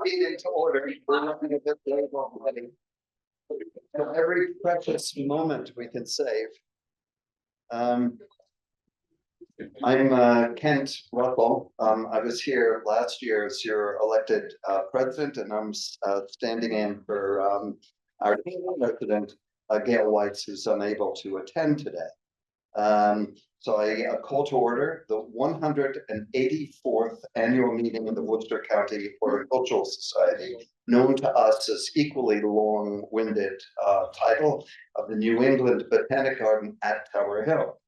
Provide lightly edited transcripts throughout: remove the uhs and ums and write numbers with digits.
Into order. We're looking at this late already. So every precious moment we can save. I'm Kent Russell. I was here last year as your elected president, and I'm standing in for our president, Gail Whites, who's unable to attend today. So I call to order the 184th annual meeting of the Worcester County Horticultural Society, known to us as equally long-winded title of the New England Botanic Garden at Tower Hill.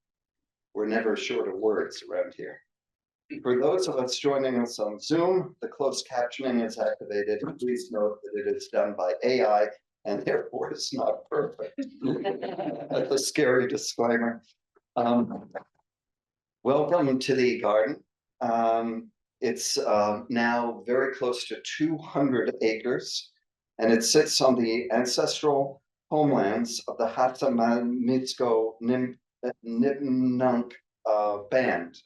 We're never short of words around here. For those of us joining us on Zoom, the closed captioning is activated. Please note that it is done by AI and therefore it's not perfect. That's a scary disclaimer. Welcome to the garden. It's now very close to 200 acres, and it sits on the ancestral homelands of the Hatsamamitsko Nipnunk band,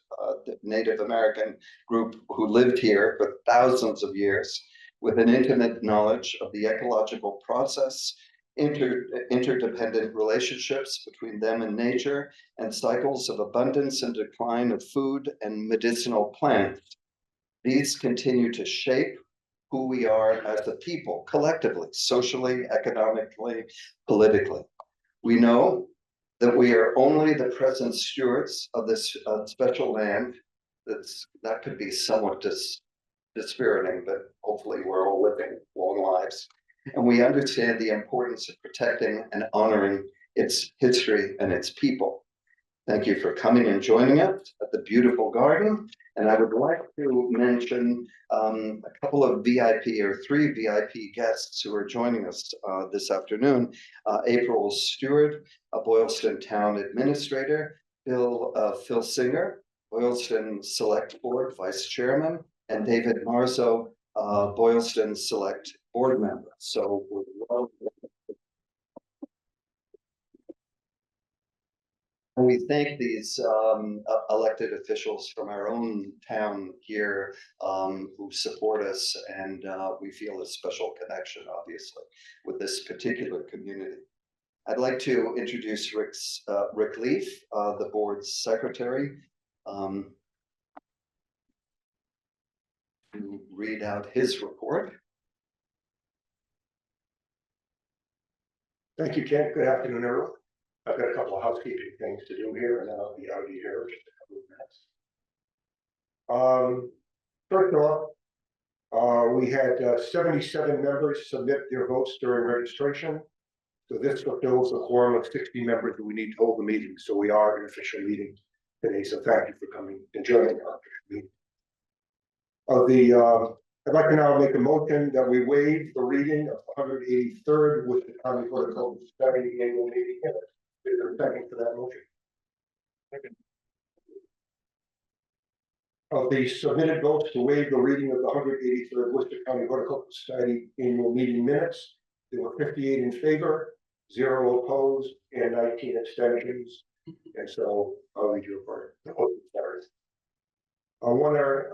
the Native American group who lived here for thousands of years, with an intimate knowledge of the ecological process, interdependent relationships between them and nature, and cycles of abundance and decline of food and medicinal plants. These continue to shape who we are as a people, collectively, socially, economically, politically. We know that we are only the present stewards of this special land. That could be somewhat dispiriting, but hopefully we're all living long lives. And we understand the importance of protecting and honoring its history and its people. Thank you for coming and joining us at the beautiful garden. And I would like to mention a couple of VIP or 3 VIP guests who are joining us this afternoon. April Stewart, a Boylston Town Administrator, Phil Singer, Boylston Select Board Vice Chairman, and David Marzo, Boylston Select Board Member. So we thank these elected officials from our own town here who support us, and we feel a special connection, obviously, with this particular community. I'd like to introduce Rick Leaf, the board's secretary, to read out his report. Thank you, Kent. Good afternoon, everyone. I've got a couple of housekeeping things to do here, and then I'll be out of here in just a couple of minutes. First off, we had 77 members submit their votes during registration. So this fulfills the quorum of 60 members that we need to hold the meeting. So we are an official meeting today. So thank you for coming and joining our official meeting. I'd like to now make a motion that we waive the reading of the 183rd Worcester County Horticultural Society annual meeting minutes. Is there a second to that motion? Second. Of the submitted votes to waive the reading of the 183rd Worcester County Horticultural Society annual meeting minutes, there were 58 in favor, 0 opposed, and 19 abstentions. And so I'll read you a part. One other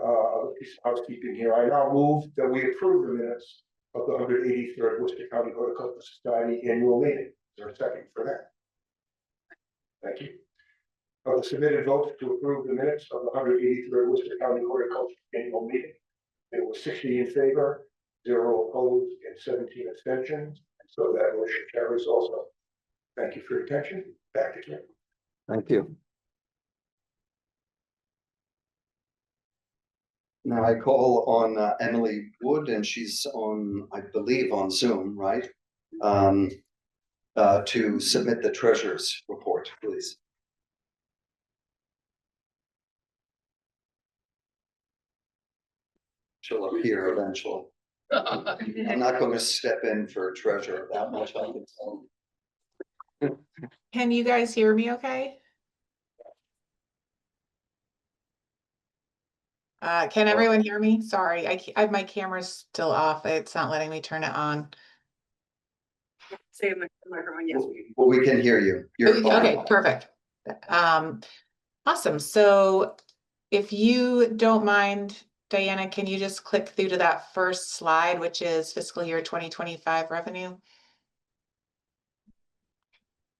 piece of housekeeping here. I now move that we approve the minutes of the 183rd Worcester County Horticultural Society annual meeting. Is there a second for that? Thank you. Of the submitted votes to approve the minutes of the 183rd Worcester County Horticultural annual meeting, there were 60 in favor, 0 opposed, and 17 abstentions. And so that motion carries also. Thank you for your attention. Back to Kim. Thank you. Now I call on Emily Wood, and she's on, I believe, on Zoom, right? To submit the treasurer's report, please. She'll appear eventually. I'm not going to step in for treasurer that much. I can tell. Can you guys hear me okay? Can everyone hear me? Sorry, I my camera's still off. It's not letting me turn it on. Say the microphone, yes. Well, we can hear you. You're okay, perfect. Awesome. So if you don't mind, Diana, can you just click through to that first slide, which is fiscal year 2025 revenue?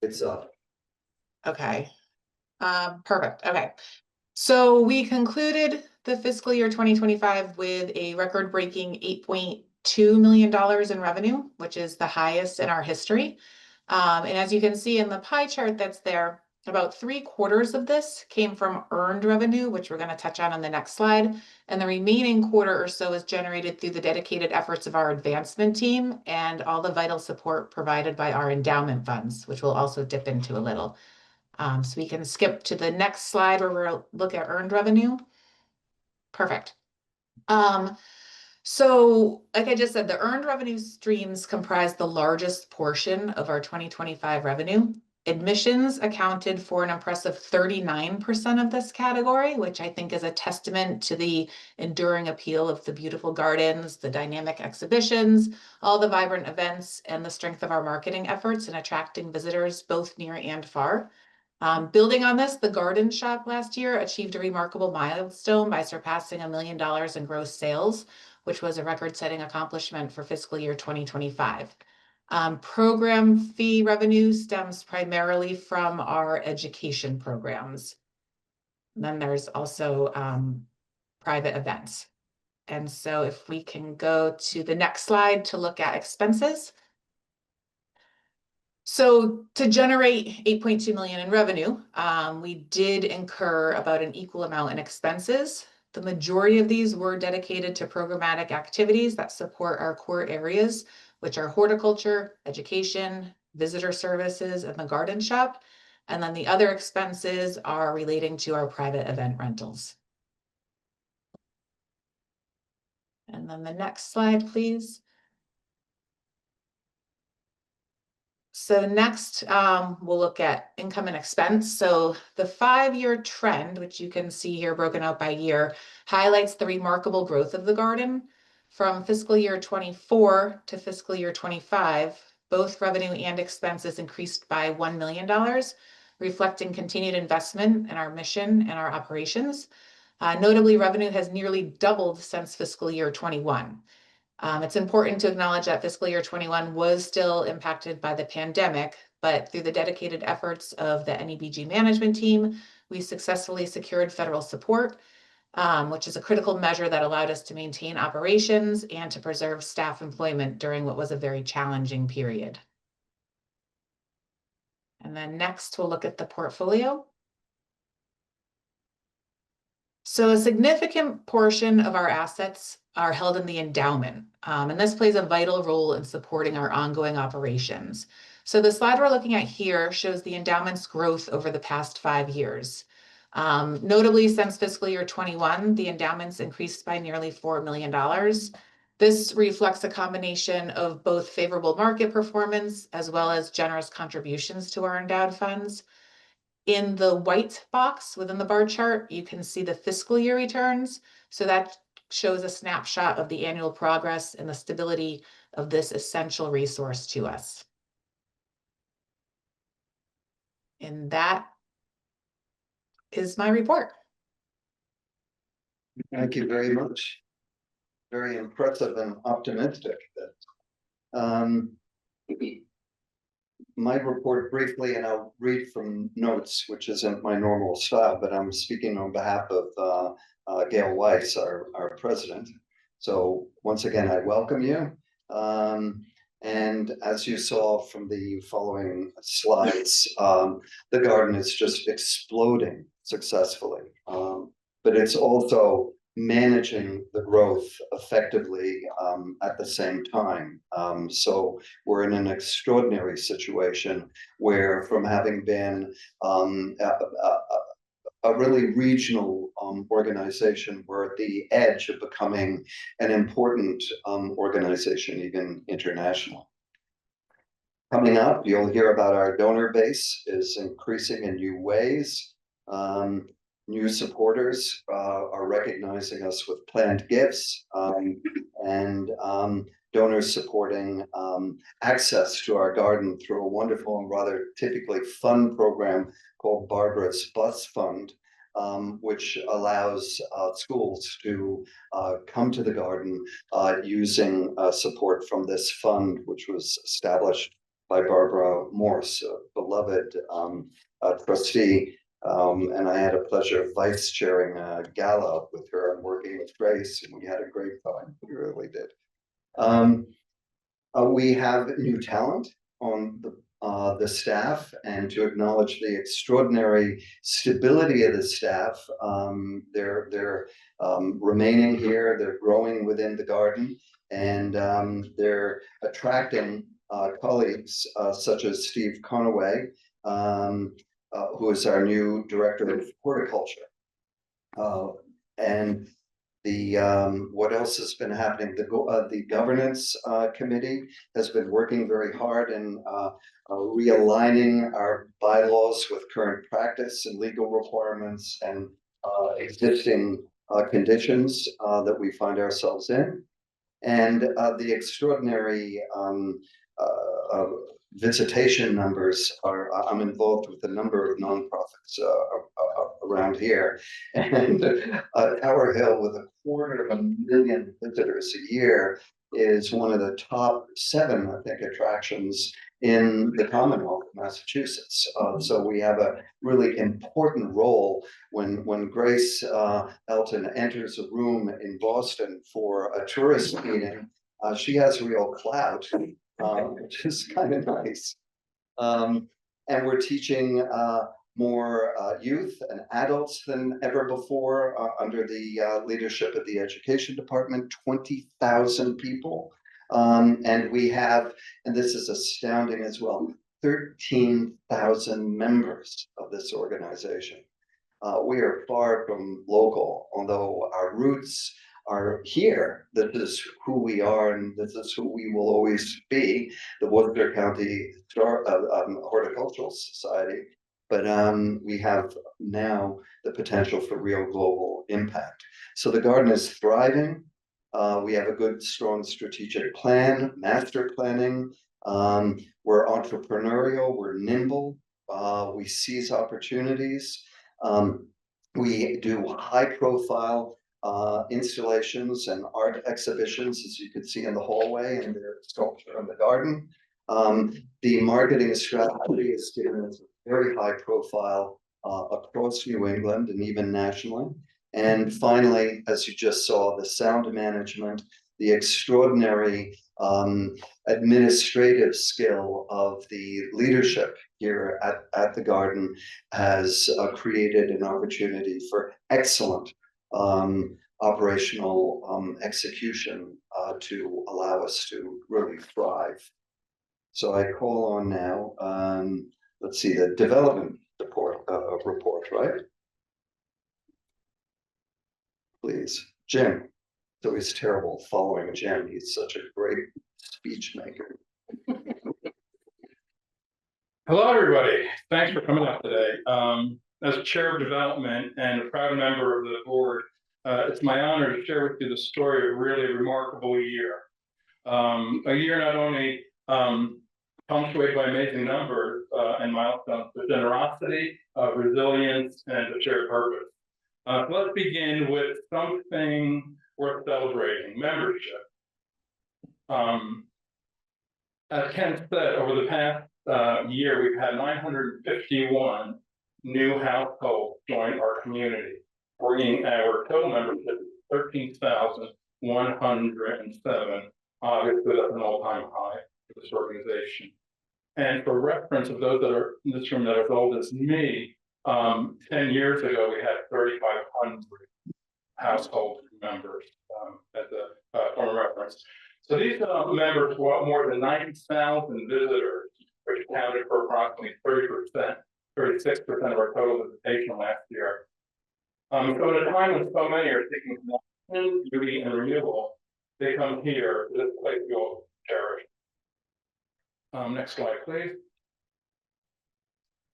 It's up. Okay. Perfect. Okay. So we concluded the fiscal year 2025 with a record-breaking $8.2 million in revenue, which is the highest in our history. And as you can see in the pie chart that's there, about 3/4 of this came from earned revenue, which we're going to touch on the next slide. And the remaining quarter or so is generated through the dedicated efforts of our advancement team and all the vital support provided by our endowment funds, which we'll also dip into a little. So we can skip to the next slide where we'll look at earned revenue. Perfect. So like I just said, the earned revenue streams comprise the largest portion of our 2025 revenue. Admissions accounted for an impressive 39% of this category, which I think is a testament to the enduring appeal of the beautiful gardens, the dynamic exhibitions, all the vibrant events, and the strength of our marketing efforts in attracting visitors both near and far. Building on this, the garden shop last year achieved a remarkable milestone by surpassing $1 million in gross sales, which was a record-setting accomplishment for fiscal year 2025. Program fee revenue stems primarily from our education programs. And then there's also private events. And so if we can go to the next slide to look at expenses. So to generate 8.2 million in revenue, we did incur about an equal amount in expenses. The majority of these were dedicated to programmatic activities that support our core areas, which are horticulture, education, visitor services, and the garden shop. And then the other expenses are relating to our private event rentals. And then the next slide, please. So next, we'll look at income and expense. So the 5-year trend, which you can see here broken out by year, highlights the remarkable growth of the garden. From fiscal year 24 to fiscal year 25, both revenue and expenses increased by $1 million, reflecting continued investment in our mission and our operations. Notably, revenue has nearly doubled since fiscal year 21. It's important to acknowledge that fiscal year 21 was still impacted by the pandemic, but through the dedicated efforts of the NEBG management team, we successfully secured federal support, which is a critical measure that allowed us to maintain operations and to preserve staff employment during what was a very challenging period. And then next, we'll look at the portfolio. So a significant portion of our assets are held in the endowment, and this plays a vital role in supporting our ongoing operations. So the slide we're looking at here shows the endowment's growth over the past 5 years. Notably, since fiscal year 21, the endowments increased by nearly $4 million. This reflects a combination of both favorable market performance as well as generous contributions to our endowed funds. In the white box within the bar chart, you can see the fiscal year returns. So that shows a snapshot of the annual progress and the stability of this essential resource to us. And that is my report. Thank you very much. Very impressive and optimistic. My report briefly, and I'll read from notes, which isn't my normal style, but I'm speaking on behalf of Gail Weiss, our president. So once again, I welcome you. And as you saw from the following slides, the garden is just exploding successfully, but it's also managing the growth effectively at the same time. So we're in an extraordinary situation where, from having been a really regional organization, we're at the edge of becoming an important organization, even international. Coming up, you'll hear about our donor base is increasing in new ways. New supporters are recognizing us with planned gifts, and donors supporting access to our garden through a wonderful and rather typically fun program called Barbara's Bus Fund, which allows schools to come to the garden using support from this fund, which was established by Barbara Morse, a beloved trustee. And I had a pleasure of vice chairing a gala with her and working with Grace, and we had a great time. We really did. We have new talent on the staff, and to acknowledge the extraordinary stability of the staff. They're remaining here, they're growing within the garden, and they're attracting colleagues such as Steve Conaway, who is our new director of horticulture. And the what else has been happening? The governance committee has been working very hard in realigning our bylaws with current practice and legal requirements and existing conditions that we find ourselves in. And the extraordinary visitation numbers are, I'm involved with a number of nonprofits around here, and Tower Hill, with 250,000 visitors a year, is one of the top 7, I think, attractions in the Commonwealth of Massachusetts. So we have a really important role when Grace Elton enters a room in Boston for a tourist meeting. She has real clout, which is kind of nice. And we're teaching more youth and adults than ever before under the leadership of the education department, 20,000 people. And we have, and this is astounding as well, 13,000 members of this organization. We are far from local, although our roots are here. This is who we are, and this is who we will always be, the Worcester County Horticultural Society. But we have now the potential for real global impact. So the garden is thriving. We have a good, strong strategic plan, master planning. We're entrepreneurial, we're nimble, we seize opportunities. We do high profile installations and art exhibitions, as you can see in the hallway, and their sculpture in the garden. The marketing strategy is given as very high profile across New England and even nationally. And finally, as you just saw, the sound management, the extraordinary administrative skill of the leadership here at the garden has created an opportunity for excellent operational execution to allow us to really thrive. So I call on now, let's see, the development report, right? Please, Jim. It's always terrible following Jim. He's such a great speech maker. Hello, everybody. Thanks for coming out today. As chair of development and a proud member of the board, it's my honor to share with you the story of a really remarkable year. A year not only punctuated by amazing numbers and milestones, but generosity, resilience, and a shared purpose. So let's begin with something worth celebrating: membership. As Ken said, over the past year, we've had 951 new households join our community, bringing our total membership to 13,107. Obviously, that's an all-time high for this organization. And for reference of those that are in this room that are as old as me, 10 years ago, we had 3,500 household members as a form of reference. So these members brought more than 90,000 visitors, which accounted for approximately 30%, 36% of our total visitation last year. So at a time when so many are seeking connection, beauty, and renewal, they come here to this place we all cherish. Next slide, please.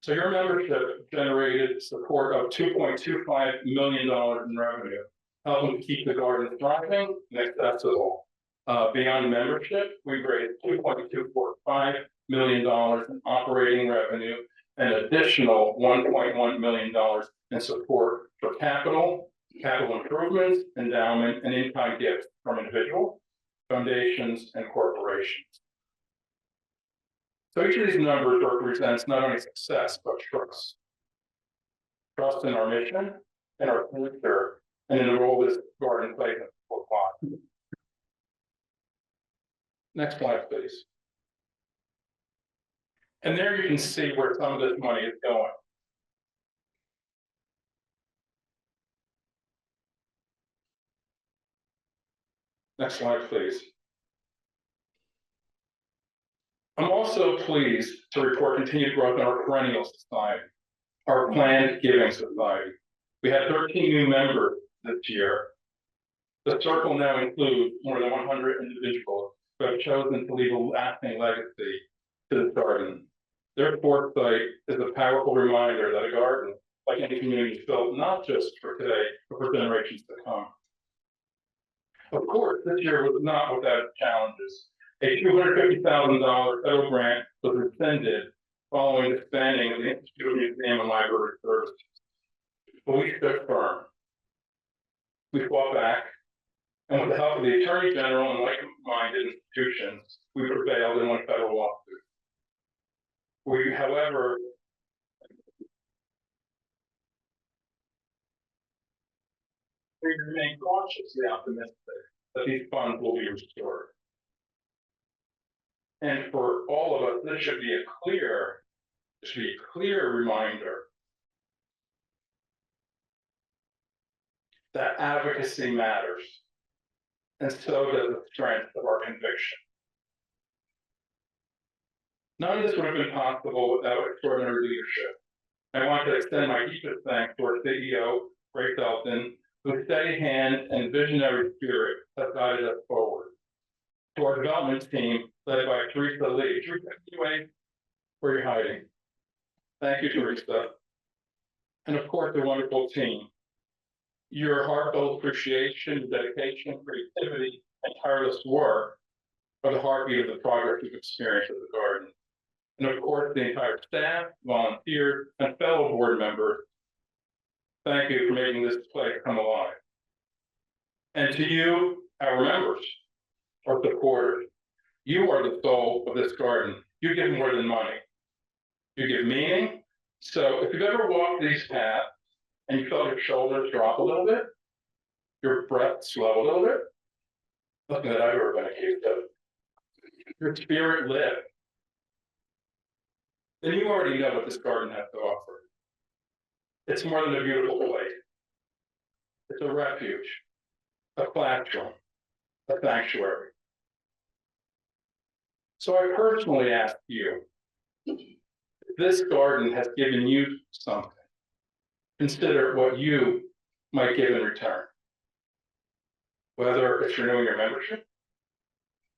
So your membership generated support of $2.25 million in revenue, helping to keep the garden thriving and accessible. Beyond membership, we've raised $2.245 million in operating revenue an additional $1.1 million in support for capital improvements, endowment, and in-kind gifts from individuals, foundations, and corporations. So each of these numbers represents not only success, but trust. Trust in our mission, in our future, and in the role this garden plays in people's lives. Next slide, please. And there you can see where some of this money is going. Next slide, please. I'm also pleased to report continued growth in our perennial society, our planned giving society. We had 13 new members this year. The circle now includes more than 100 individuals who have chosen to leave a lasting legacy to the garden. Their foresight is a powerful reminder that a garden, like any community, is built not just for today, but for generations to come. Of course, this year was not without challenges. A $250,000 federal grant was rescinded following expanding of the Institute of Museum and Library Services. But we stood firm. We fought back, and with the help of the Attorney General and like-minded institutions, we prevailed and won federal lawsuit. We, however, we remain cautiously optimistic that these funds will be restored. And for all of us, this should be a clear reminder that advocacy matters, and so does the strength of our conviction. None of this would have been possible without extraordinary leadership. I want to extend my deepest thanks to our CEO, Ray Felton, whose steady hand and visionary spirit have guided us forward. To our development team, led by Teresa Lee. Teresa, anyway, where you're hiding. Thank you, Teresa. And of course, the wonderful team. Your heartfelt appreciation, dedication, creativity, and tireless work are the heartbeat of the progress we've experienced at the garden. And of course, the entire staff, volunteers, and fellow board members, thank you for making this place come alive. And to you, our members, our supporters, you are the soul of this garden. You give more than money. You give meaning. So if you've ever walked these paths and you felt your shoulders drop a little bit, your breath slow a little bit, nothing that I've ever been accused of, your spirit lift, then you already know what this garden has to offer. It's more than a beautiful place. It's a refuge, a classroom, a sanctuary. So I personally ask you, if this garden has given you something, consider what you might give in return. Whether it's renewing your membership,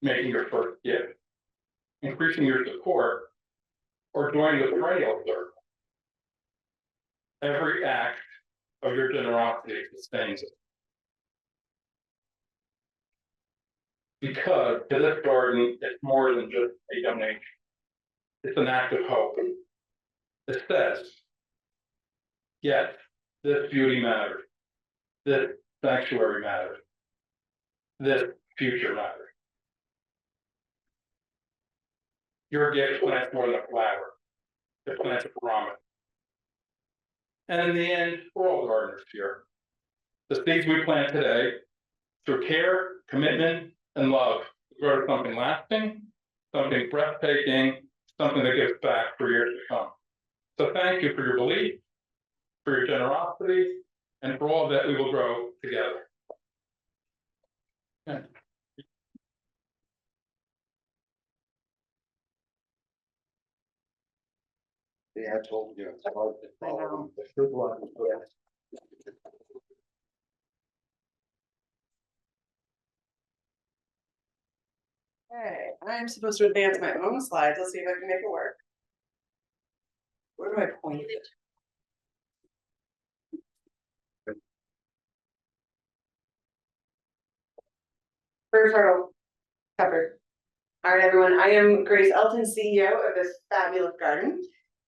making your first gift, increasing your support, or joining the perennial circle. Every act of your generosity sustains it. Because to this garden, it's more than just a donation. It's an act of hope. It says, yes, this beauty matters. This sanctuary matters. This future matters. Your gift plants more than a flower. It plants a promise. And in the end, we're all gardeners here. The seeds we plant today, through care, commitment, and love, grow to something lasting, something breathtaking, something that gives back for years to come. So thank you for your belief, for your generosity, and for all that we will grow together. Okay. Yeah, I told you. It's hard to I know. follow the good one. Okay, I'm supposed to advance my own slides. Let's see if I can make it work. Where do I point it? First hurdle covered. All right, everyone. I am Grace Elton, CEO of this fabulous garden.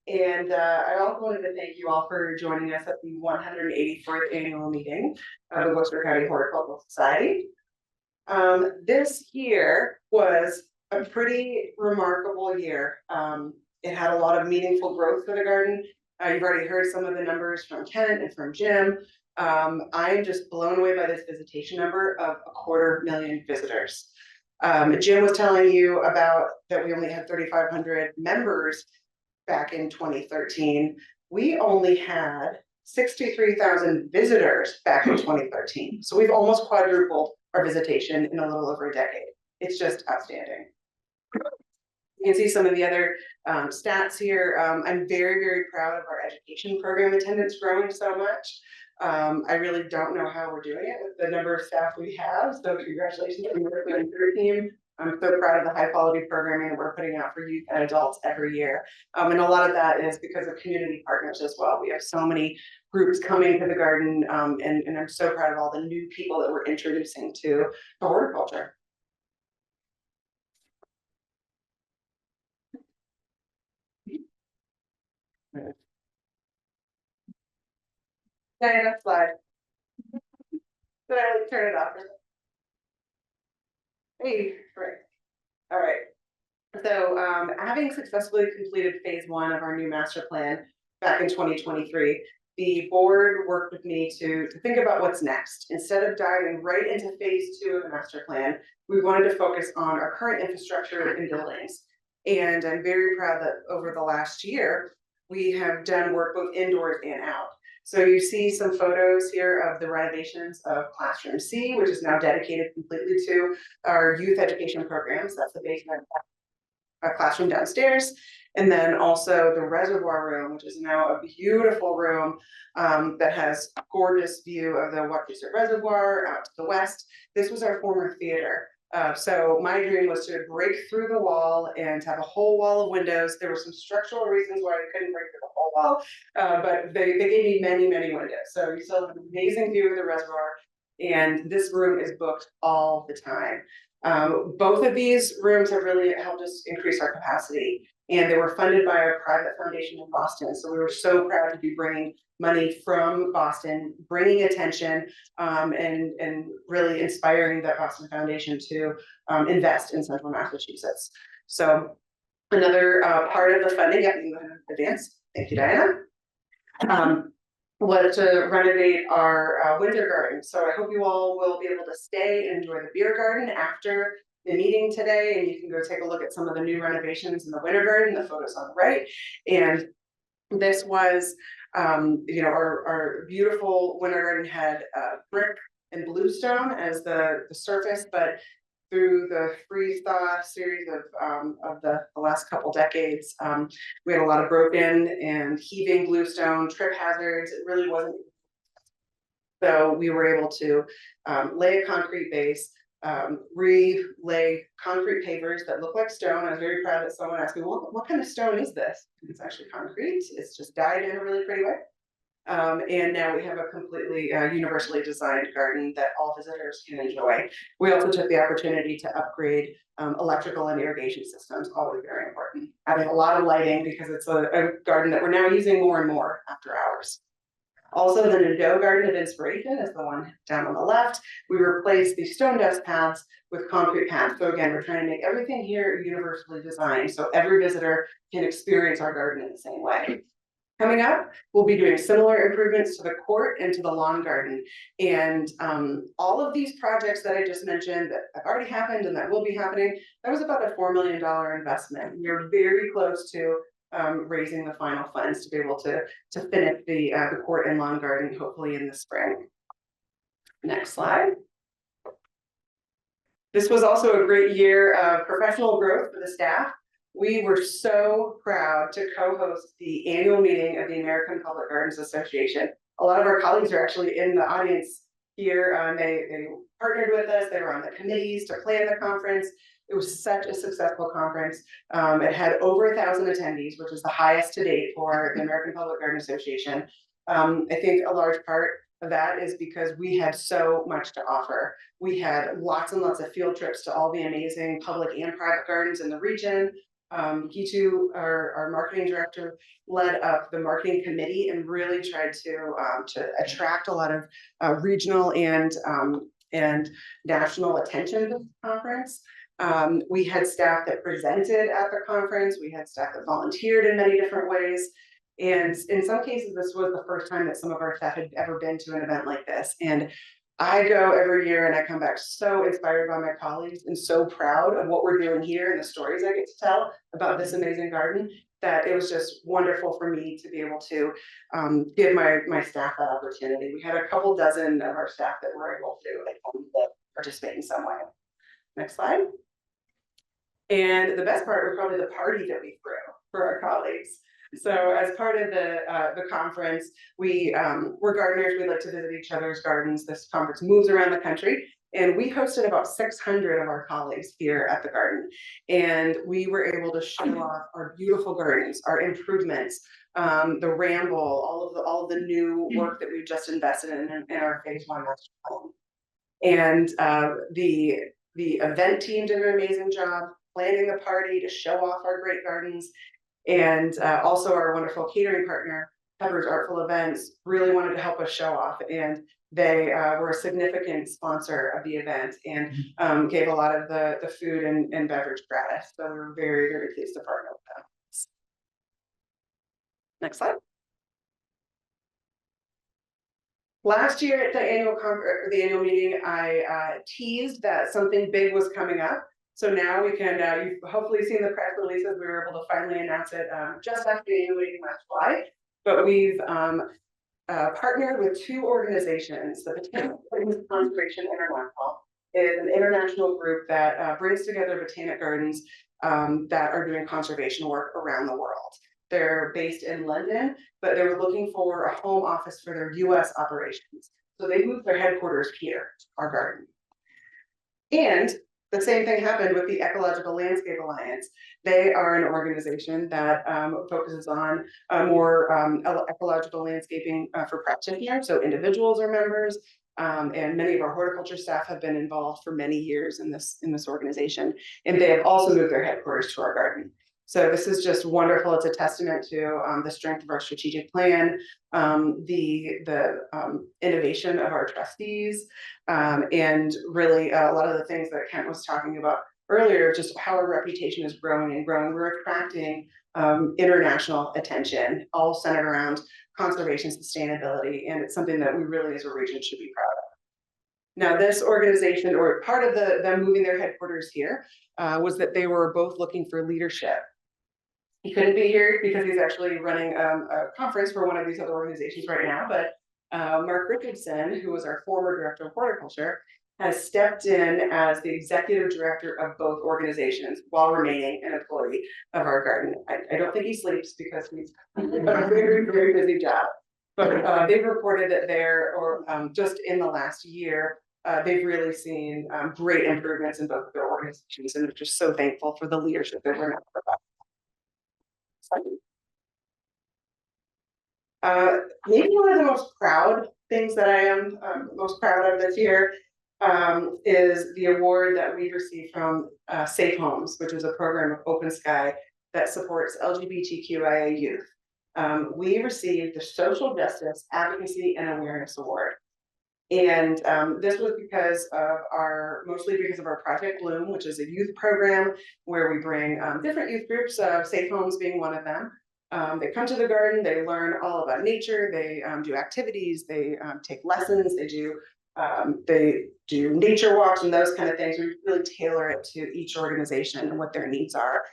And I also wanted to thank you all for joining us at the 184th annual meeting of the Worcester County Horticultural Society. This year was a pretty remarkable year. It had a lot of meaningful growth for the garden. You've already heard some of the numbers from Kent and from Jim. I'm just blown away by this visitation number of 250,000 visitors. Jim was telling you about that we only had 3,500 members back in 2013. We only had 63,000 visitors back in 2013. So we've almost quadrupled our visitation in a little over a decade. It's just outstanding. You can see some of the other stats here. I'm very, very proud of our education program attendance growing so much. I really don't know how we're doing it with the number of staff we have. So congratulations to your team. I'm so proud of the high quality programming that we're putting out for youth and adults every year. And a lot of that is because of community partners as well. We have so many groups coming to the garden, and I'm so proud of all the new people that we're introducing to horticulture. Next slide. Did I like turn it off? Hey, right. All right. So having successfully completed phase 1 of our new master plan back in 2023, the board worked with me to think about what's next. Instead of diving right into phase 2 of the master plan, we wanted to focus on our current infrastructure and buildings. And I'm very proud that over the last year, we have done work both indoors and out. So you see some photos here of the renovations of Classroom C, which is now dedicated completely to our youth education programs. That's the basement, a classroom downstairs. And then also the reservoir room, which is now a beautiful room that has a gorgeous view of the Worcester Reservoir out to the west. This was our former theater. So my dream was to break through the wall and have a whole wall of windows. There were some structural reasons why I couldn't break through the whole wall, but they gave me many, many windows. So you still have an amazing view of the reservoir, and this room is booked all the time. Both of these rooms have really helped us increase our capacity, and they were funded by a private foundation in Boston. So we were so proud to be bringing money from Boston, bringing attention, and really inspiring that Boston Foundation to invest in Central Massachusetts. So another part of the funding, yeah, you can advance. Thank you, Diana. Was to renovate our winter garden. So I hope you all will be able to stay and enjoy the beer garden after the meeting today, and you can go take a look at some of the new renovations in the winter garden, the photos on the right. And this was, you know, our beautiful winter garden had brick and bluestone as the surface, but through the freeze-thaw series of the last couple decades, we had a lot of broken and heaving bluestone, trip hazards. It really wasn't. So we were able to lay a concrete base, relay concrete pavers that look like stone. I was very proud that someone asked me, well, what kind of stone is this? It's actually concrete. It's just dyed in a really pretty way. And now we have a completely universally designed garden that all visitors can enjoy. We also took the opportunity to upgrade electrical and irrigation systems, always very important. Having a lot of lighting because it's a garden that we're now using more and more after hours. Also, the Nadeau Garden of Inspiration is the one down on the left. We replaced the stone dust paths with concrete paths. So again, we're trying to make everything here universally designed so every visitor can experience our garden in the same way. Coming up, we'll be doing similar improvements to the court and to the lawn garden. And all of these projects that I just mentioned that have already happened and that will be happening, that was about a $4 million investment. We're very close to raising the final funds to be able to finish the court and lawn garden, hopefully in the spring. Next slide. This was also a great year of professional growth for the staff. We were so proud to co-host the annual meeting of the American Public Gardens Association. A lot of our colleagues are actually in the audience here. They partnered with us. They were on the committees to plan the conference. It was such a successful conference. It had over 1,000 attendees, which is the highest to date for the American Public Garden Association. I think a large part of that is because we had so much to offer. We had lots and lots of field trips to all the amazing public and private gardens in the region. Gitu, our marketing director, led up the marketing committee and really tried to attract a lot of regional and national attention to the conference. We had staff that presented at the conference. We had staff that volunteered in many different ways. And in some cases, this was the first time that some of our staff had ever been to an event like this. And I go every year and I come back so inspired by my colleagues and so proud of what we're doing here and the stories I get to tell about this amazing garden, that it was just wonderful for me to be able to give my staff that opportunity. We had a couple dozen of our staff that were able to participate in some way. Next slide. And the best part was probably the party that we threw for our colleagues. So as part of the conference, we're gardeners. We like to visit each other's gardens. This conference moves around the country, and we hosted about 600 of our colleagues here at the garden. And we were able to show off our beautiful gardens, our improvements, the ramble, all of the new work that we've just invested in our phase 1 master plan. And the event team did an amazing job planning the party to show off our great gardens. And also our wonderful catering partner, Pepper's Artful Events, really wanted to help us show off. And they were a significant sponsor of the event and gave a lot of the food and beverage gratis. So we were very, very pleased to partner with them. Next slide. Last year at the annual meeting, I teased that something big was coming up. So now we can, you've hopefully seen the press releases. We were able to finally announce it just after the annual meeting last July. But we've partnered with 2 organizations. The Botanic Gardens Conservation International is an international group that brings together botanic gardens that are doing conservation work around the world. They're based in London, but they were looking for a home office for their US operations. So they moved their headquarters here, our garden. And the same thing happened with the Ecological Landscape Alliance. They are an organization that focuses on more ecological landscaping for practitioners. So individuals are members, and many of our horticulture staff have been involved for many years in this organization. And they have also moved their headquarters to our garden. So this is just wonderful. It's a testament to the strength of our strategic plan, the innovation of our trustees, and really a lot of the things that Kent was talking about earlier, just how our reputation is growing and growing. We're attracting international attention, all centered around conservation, sustainability, and it's something that we really as a region should be proud of. Now, this organization, or part of them moving their headquarters here, was that they were both looking for leadership. He couldn't be here because he's actually running a conference for one of these other organizations right now, but Mark Richardson, who was our former director of horticulture, has stepped in as the executive director of both organizations while remaining an employee of our garden. I don't think he sleeps because he's a very, very busy job. But they've reported that just in the last year, they've really seen great improvements in both of their organizations, and they're just so thankful for the leadership that we're now providing. Maybe one of the most proud things that I am most proud of this year is the award that we received from Safe Homes, which is a program of Open Sky that supports LGBTQIA youth. We received the Social Justice Advocacy and Awareness Award. And this was mostly because of our Project Bloom, which is a youth program where we bring different youth groups, Safe Homes being one of them. They come to the garden, they learn all about nature, they do activities, they take lessons, they do nature walks and those kind of things. We really tailor it to each organization and what their needs are.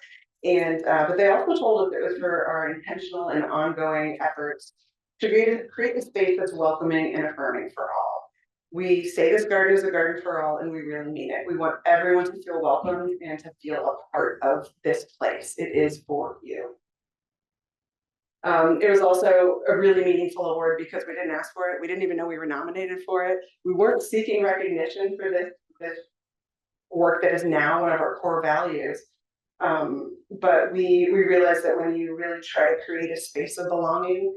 And but they also told us it was for our intentional and ongoing efforts to create a space that's welcoming and affirming for all. We say this garden is a garden for all, and we really mean it. We want everyone to feel welcome and to feel a part of this place. It is for you. It was also a really meaningful award because we didn't ask for it. We didn't even know we were nominated for it. We weren't seeking recognition for this work that is now one of our core values. But we realized that when you really try to create a space of belonging,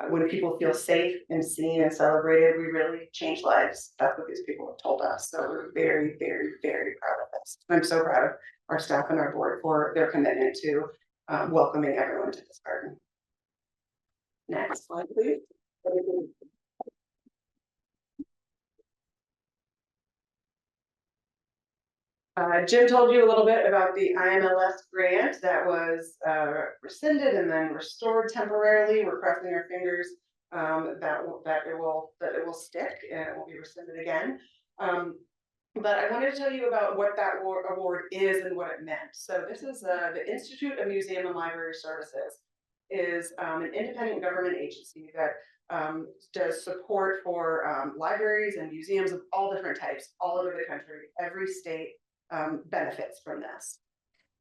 when people feel safe and seen and celebrated, we really change lives. That's what these people have told us. So we're very, very, very proud of this. I'm so proud of our staff and our board for their commitment to welcoming everyone to this garden. Next slide, please. Jim told you a little bit about the IMLS grant that was rescinded and then restored temporarily. We're crossing our fingers that it will stick and it won't be rescinded again. But I wanted to tell you about what that award is and what it meant. So this is the Institute of Museum and Library Services is an independent government agency that does support for libraries and museums of all different types all over the country. Every state benefits from this.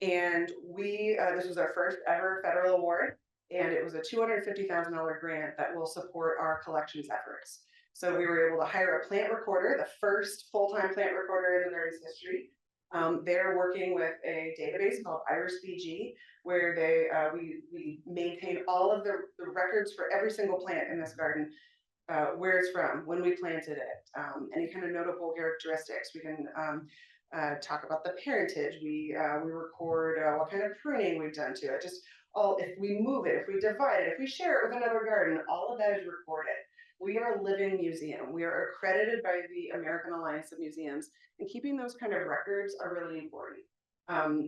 And this was our first ever federal award, and it was a $250,000 grant that will support our collections efforts. So we were able to hire a plant recorder, the first full-time plant recorder in the garden's history. They're working with a database called IrisBG, where we maintain all of the records for every single plant in this garden, where it's from, when we planted it, any kind of notable characteristics. We can talk about the parentage. We record what kind of pruning we've done to it. Just all, if we move it, if we divide it, if we share it with another garden, all of that is recorded. We are a living museum. We are accredited by the American Alliance of Museums, and keeping those kind of records are really important.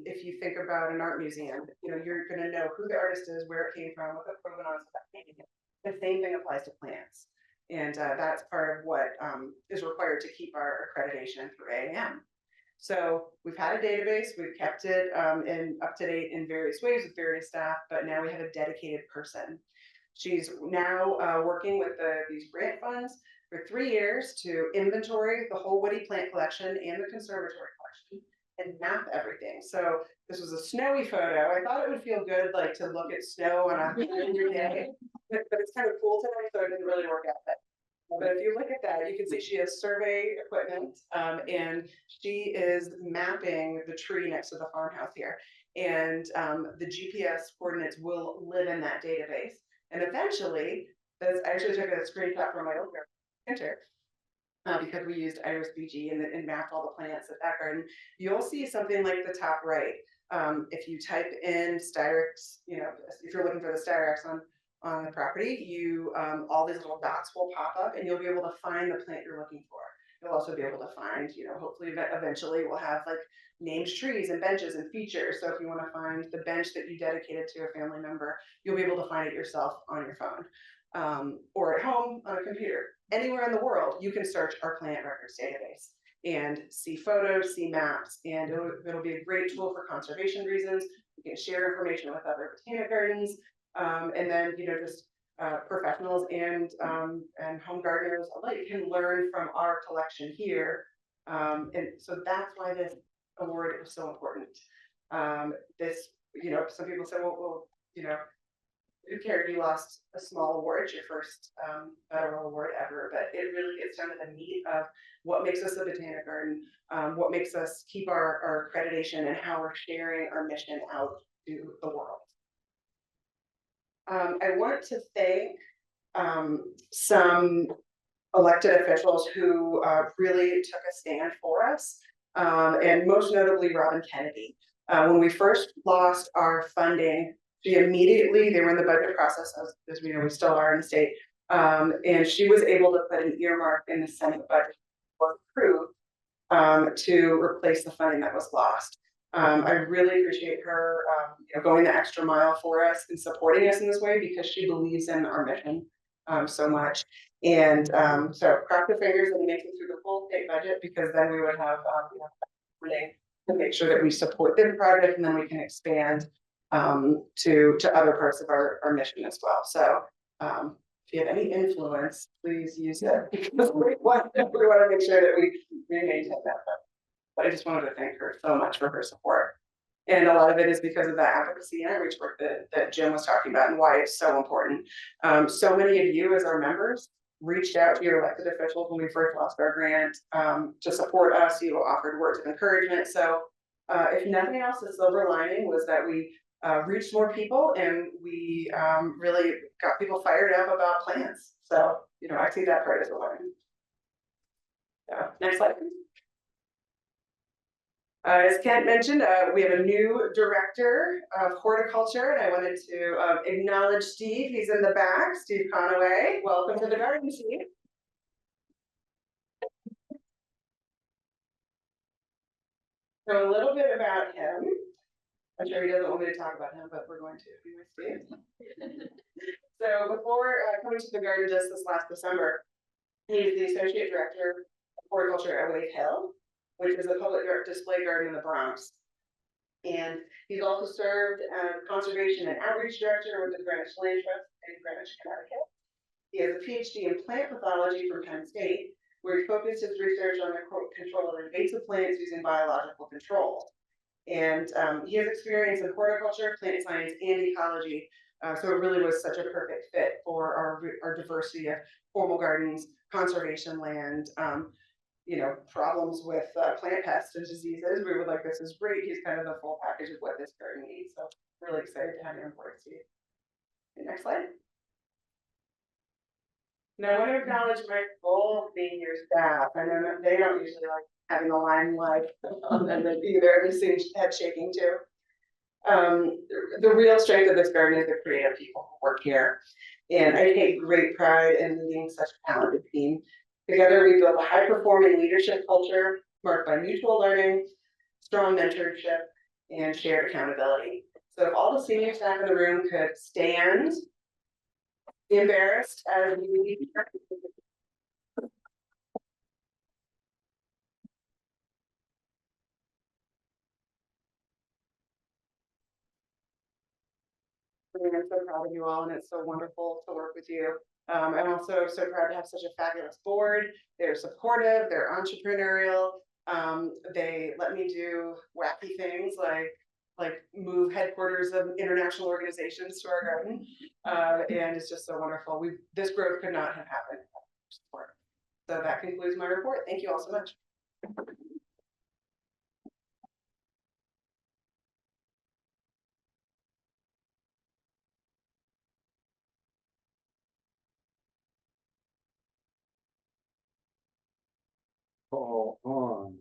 If you think about an art museum, you're going to know who the artist is, where it came from, what the provenance of that painting is. The same thing applies to plants, and that's part of what is required to keep our accreditation through AAM. So we've had a database, we've kept it up to date in various ways with various staff, but now we have a dedicated person. She's now working with these grant funds for 3 years to inventory the whole woody plant collection and the conservatory collection and map everything. So this was a snowy photo. I thought it would feel good like to look at snow on a winter day, but it's kind of cool today, so it didn't really work out. But if you look at that, you can see she has survey equipment and she is mapping the tree next to the farmhouse here. And the GPS coordinates will live in that database. And eventually, I actually took a screenshot from my old printer because we used IrisBG and mapped all the plants at that garden. You'll see something like the top right. If you type in Styrex, if you're looking for the Styrex on the property, all these little dots will pop up and you'll be able to find the plant you're looking for. You'll also be able to find, hopefully eventually we'll have like named trees and benches and features. So if you want to find the bench that you dedicated to a family member, you'll be able to find it yourself on your phone or at home on a computer. Anywhere in the world, you can search our plant records database and see photos, see maps, and it'll be a great tool for conservation reasons. You can share information with other botanic gardens. And then, just professionals and home gardeners alike can learn from our collection here. And so that's why this award is so important. Some people say, well, who cares? You lost a small award, it's your first federal award ever, but it really gets down to the meat of what makes us a botanic garden, what makes us keep our accreditation, and how we're sharing our mission out to the world. I want to thank some elected officials who really took a stand for us, and most notably Robin Kennedy. When we first lost our funding, they were in the budget process, as we know we still are in the state, and she was able to put an earmark in the Senate budget was approved to replace the funding that was lost. I really appreciate her going the extra mile for us and supporting us in this way because she believes in our mission so much. And so cross the fingers that we make it through the full state budget, because then we would have funding to make sure that we support this project, and then we can expand to other parts of our mission as well. So if you have any influence, please use it because we want to make sure that we maintain that. But I just wanted to thank her so much for her support. And a lot of it is because of the advocacy and outreach work that Jim was talking about and why it's so important. So many of you as our members reached out to your elected officials when we first lost our grant to support us. You offered words of encouragement. So if nothing else, the silver lining was that we reached more people, and we really got people fired up about plants. So, you know, I see that part as a win. So, next slide, please. As Kent mentioned, we have a new director of horticulture, and I wanted to acknowledge Steve. He's in the back, Steve Conaway. Welcome to the garden, Steve. So a little bit about him. I'm sure he doesn't want me to talk about him, but we're going to. Anyway, Steve. So before coming to the garden just this last December, he's the associate director of horticulture at Wave Hill, which is a public display garden in the Bronx. And he's also served as conservation and outreach director with the Greenwich Land Trust in Greenwich, Connecticut. He has a PhD in plant pathology from Penn State, where he focused his research on the control of invasive plants using biological control. And he has experience in horticulture, plant science, and ecology. So it really was such a perfect fit for our diversity of formal gardens, conservation land, you know, problems with plant pests and diseases. We were like, this is great. He's kind of the full package of what this garden needs. So really excited to have you on board, Steve. Okay, next slide. Now I want to acknowledge my full senior staff. I know that they don't usually like having the limelight on them either. It seems head shaking too. The real strength of this garden is the creative people who work here. And I take great pride in leading such a talented team. Together, we build a high-performing leadership culture marked by mutual learning, strong mentorship, and shared accountability. So if all the senior staff in the room could stand, embarrassed as we lead. I'm so proud of you all, and it's so wonderful to work with you. I'm also so proud to have such a fabulous board. They're supportive, they're entrepreneurial. They let me do wacky things like move headquarters of international organizations to our garden. And it's just so wonderful. This growth could not have happened without support. So that concludes my report. Thank you all so much. Call on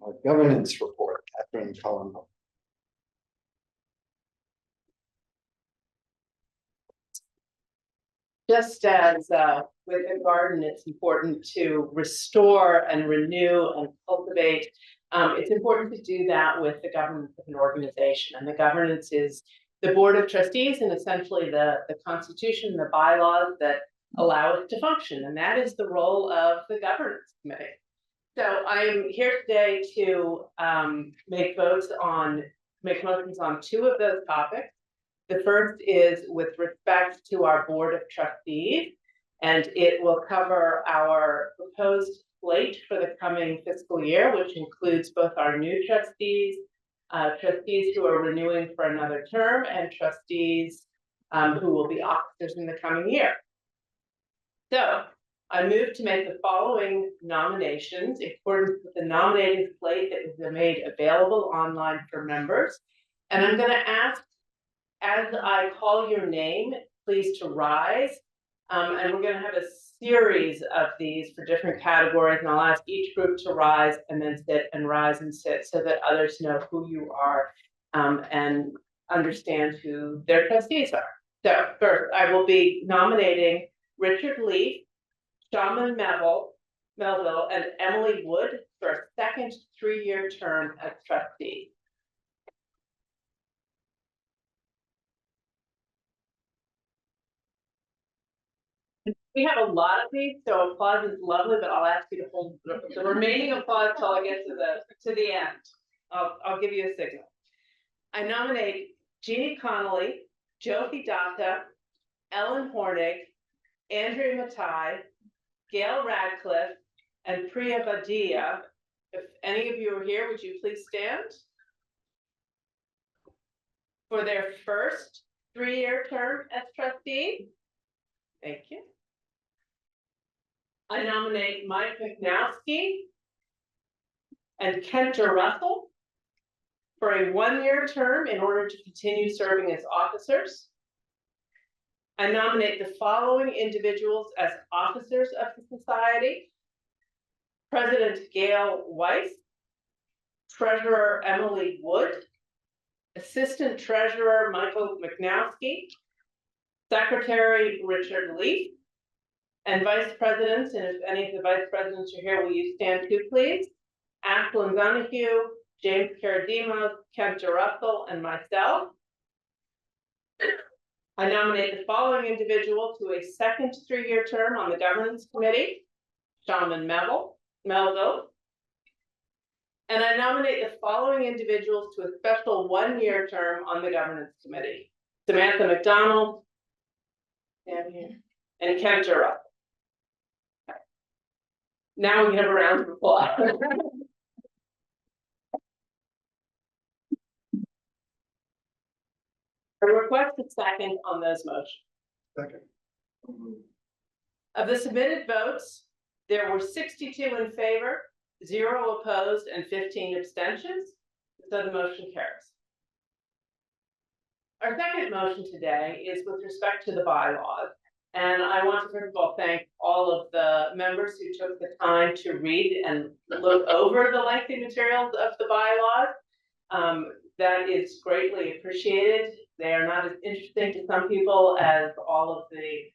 our governance report, Catherine Cullen. Just as with a garden, it's important to restore and renew and cultivate. It's important to do that with the governance of an organization. And the governance is the board of trustees and essentially the constitution, the bylaws that allow it to function. And that is the role of the governance committee. So I'm here today to make motions on two of those topics. The first is with respect to our board of trustees, and it will cover our proposed slate for the coming fiscal year, which includes both our new trustees, trustees who are renewing for another term, and trustees who will be officers in the coming year. So I move to make the following nominations in accordance with the nominating slate that is made available online for members. And I'm going to ask, as I call your name, please to rise. And we're going to have a series of these for different categories. And I'll ask each group to rise and then sit and rise and sit so that others know who you are and understand who their trustees are. So first, I will be nominating Richard Leaf, Shaman Melville, and Emily Wood for a second 3-year term as trustee. We have a lot of these, so applause is lovely, but I'll ask you to hold the remaining applause till I get to the end. I'll give you a signal. I nominate Jeannie Connolly, Joe Hidaka, Ellen Hornig, Andrea Matai, Gail Radcliffe, and Priya Badia. If any of you are here, would you please stand for their first 3-year term as trustee? Thank you. I nominate Mike McNowski and Kenta Russell for a one-year term in order to continue serving as officers. I nominate the following individuals as officers of the society. President Gail Weiss, Treasurer Emily Wood, Assistant Treasurer Michael McNowski, Secretary Richard Leaf, and Vice Presidents, and if any of the Vice Presidents are here, will you stand too, please? Ashlyn Donahue, James Caradimo, Kent Russell, and myself. I nominate the following individual to a second 3-year term on the Governance Committee, Shaman Melville. And I nominate the following individuals to a special 1-year term on the Governance Committee, Samantha McDonald, down here, and Kent Russell. Okay. Now we can have a round of applause. I request a second on those motions. Second. Of the submitted votes, there were 62 in favor, 0 opposed, and 15 abstentions. So the motion carries. Our second motion today is with respect to the bylaws. And I want to first of all thank all of the members who took the time to read and look over the lengthy materials of the bylaws. That is greatly appreciated. They are not as interesting to some people as all of the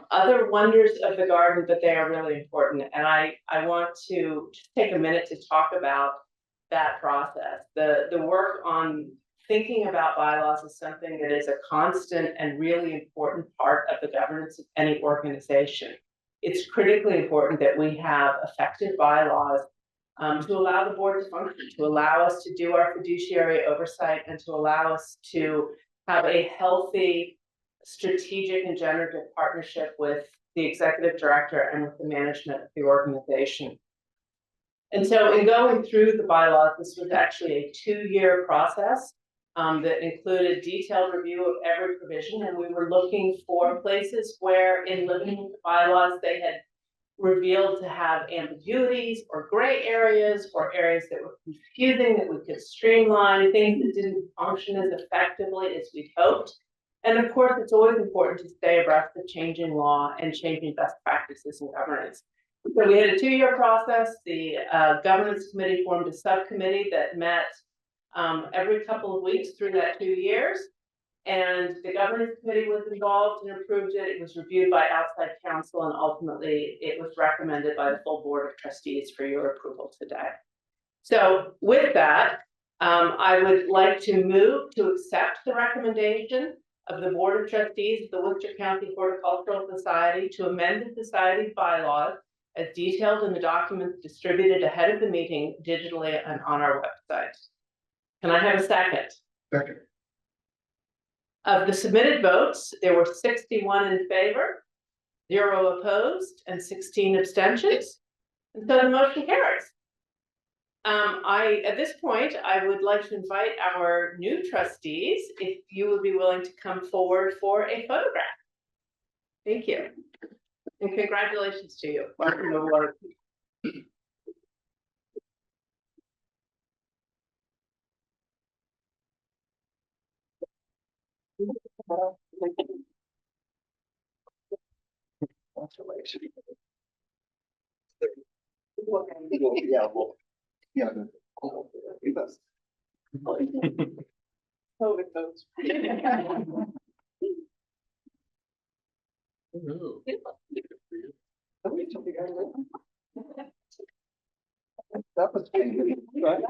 other wonders of the garden, but they are really important. And I want to just take a minute to talk about that process. The work on thinking about bylaws is something that is a constant and really important part of the governance of any organization. It's critically important that we have effective bylaws to allow the board to function, to allow us to do our fiduciary oversight, and to allow us to have a healthy, strategic, and generative partnership with the executive director and with the management of the organization. And so in going through the bylaws, this was actually a 2-year process that included detailed review of every provision, and we were looking for places where in looking at the bylaws they had revealed to have ambiguities or gray areas or areas that were confusing that we could streamline, things that didn't function as effectively as we'd hoped. And of course, it's always important to stay abreast of changing law and changing best practices in governance. So we had a 2-year process. The governance committee formed a subcommittee that met every couple of weeks through that 2 years. And the governance committee was involved and approved it. It was reviewed by outside counsel, and ultimately it was recommended by the full board of trustees for your approval today. So with that, I would like to move to accept the recommendation of the board of trustees of the Worcester County Horticultural Society to amend the society's bylaws as detailed in the documents distributed ahead of the meeting digitally and on our website. Can I have a second? Second. Of the submitted votes, there were 61 in favor, 0 opposed, and 16 abstentions. And so the motion carries. At this point, I would like to invite our new trustees, if you would be willing to come forward for a photograph. Thank you. And congratulations to you. Welcome aboard. COVID votes. That was right?